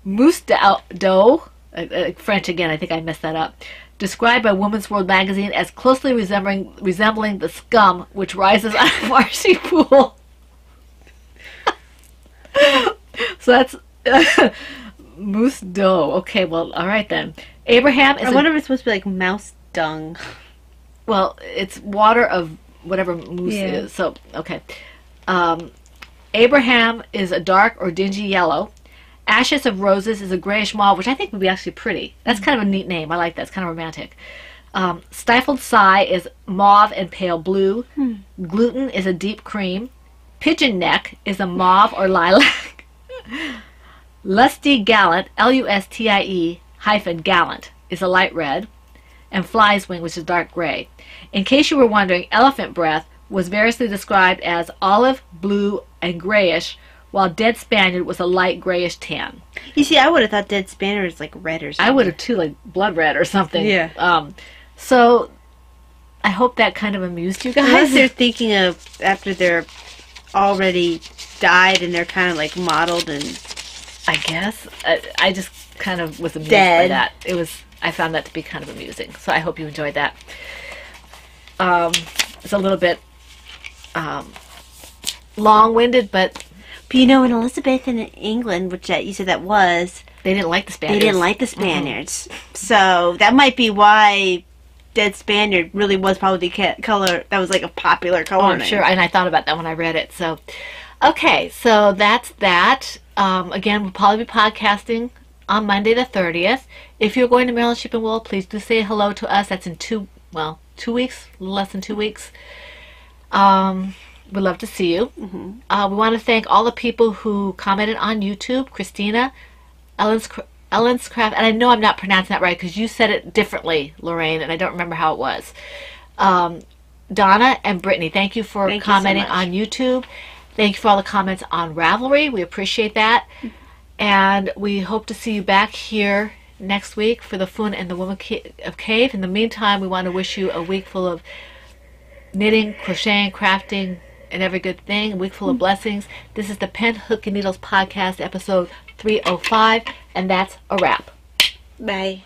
Mousse d'eau, French again, I think I messed that up, described by Woman's World magazine as closely resembling the scum which rises out of marshy pool. So that's mousse d'eau. Okay, well, all right then. Abraham is. I wonder if it's supposed to be like mouse dung. Well, it's water of whatever mousse is. So okay. Abraham is a dark or dingy yellow. Ashes of Roses is a grayish mauve, which I think would be actually pretty. That's kind of a neat name. I like that. It's kind of romantic. Stifled Sigh is mauve and pale blue. Gluten is a deep cream. Pigeon Neck is a mauve or lilac. Lusty Gallant, Lustie -gallant, is a light red. And Fly's Wing, which is dark gray. In case you were wondering, Elephant Breath was variously described as olive, blue, and grayish, while Dead Spaniard was a light grayish tan. You see, I would have thought Dead Spaniard was like red or something. I would have too, like blood red or something. Yeah. So I hope that kind of amused you Unless guys. they're thinking of after they're already died and they're kind of like mottled and I guess. I just kind of was amused dead. by that. I found that to be kind of amusing. So I hope you enjoyed that. It's a little bit long-winded, but you know, in Elizabeth in England, which you said that was, they didn't like the Spaniards. They didn't like the Spaniards. So that might be why Dead Spaniard really was probably the color that was like a popular color. Oh, I'm sure. And I thought about that when I read it. So, okay, so that's that. Again, we'll probably be podcasting on Monday the 30th. If you're going to Maryland Sheep and Wool, please do say hello to us. That's in 2 weeks, less than 2 weeks. We'd love to see you. We want to thank all the people who commented on YouTube. Christina, Ellen's Craft, and I know I'm not pronouncing that right because you said it differently, Lorraine, and I don't remember how it was. Donna and Brittany, thank you for commenting on YouTube. Thank you for all the comments on Ravelry. We appreciate that. And we hope to see you back here next week for the Fun and the Woman of Cave. In the meantime, we want to wish you a week full of knitting, crocheting, crafting, and every good thing. A week full of blessings. This is the Pen, Hook, and Needles podcast, episode 305, and that's a wrap. Bye.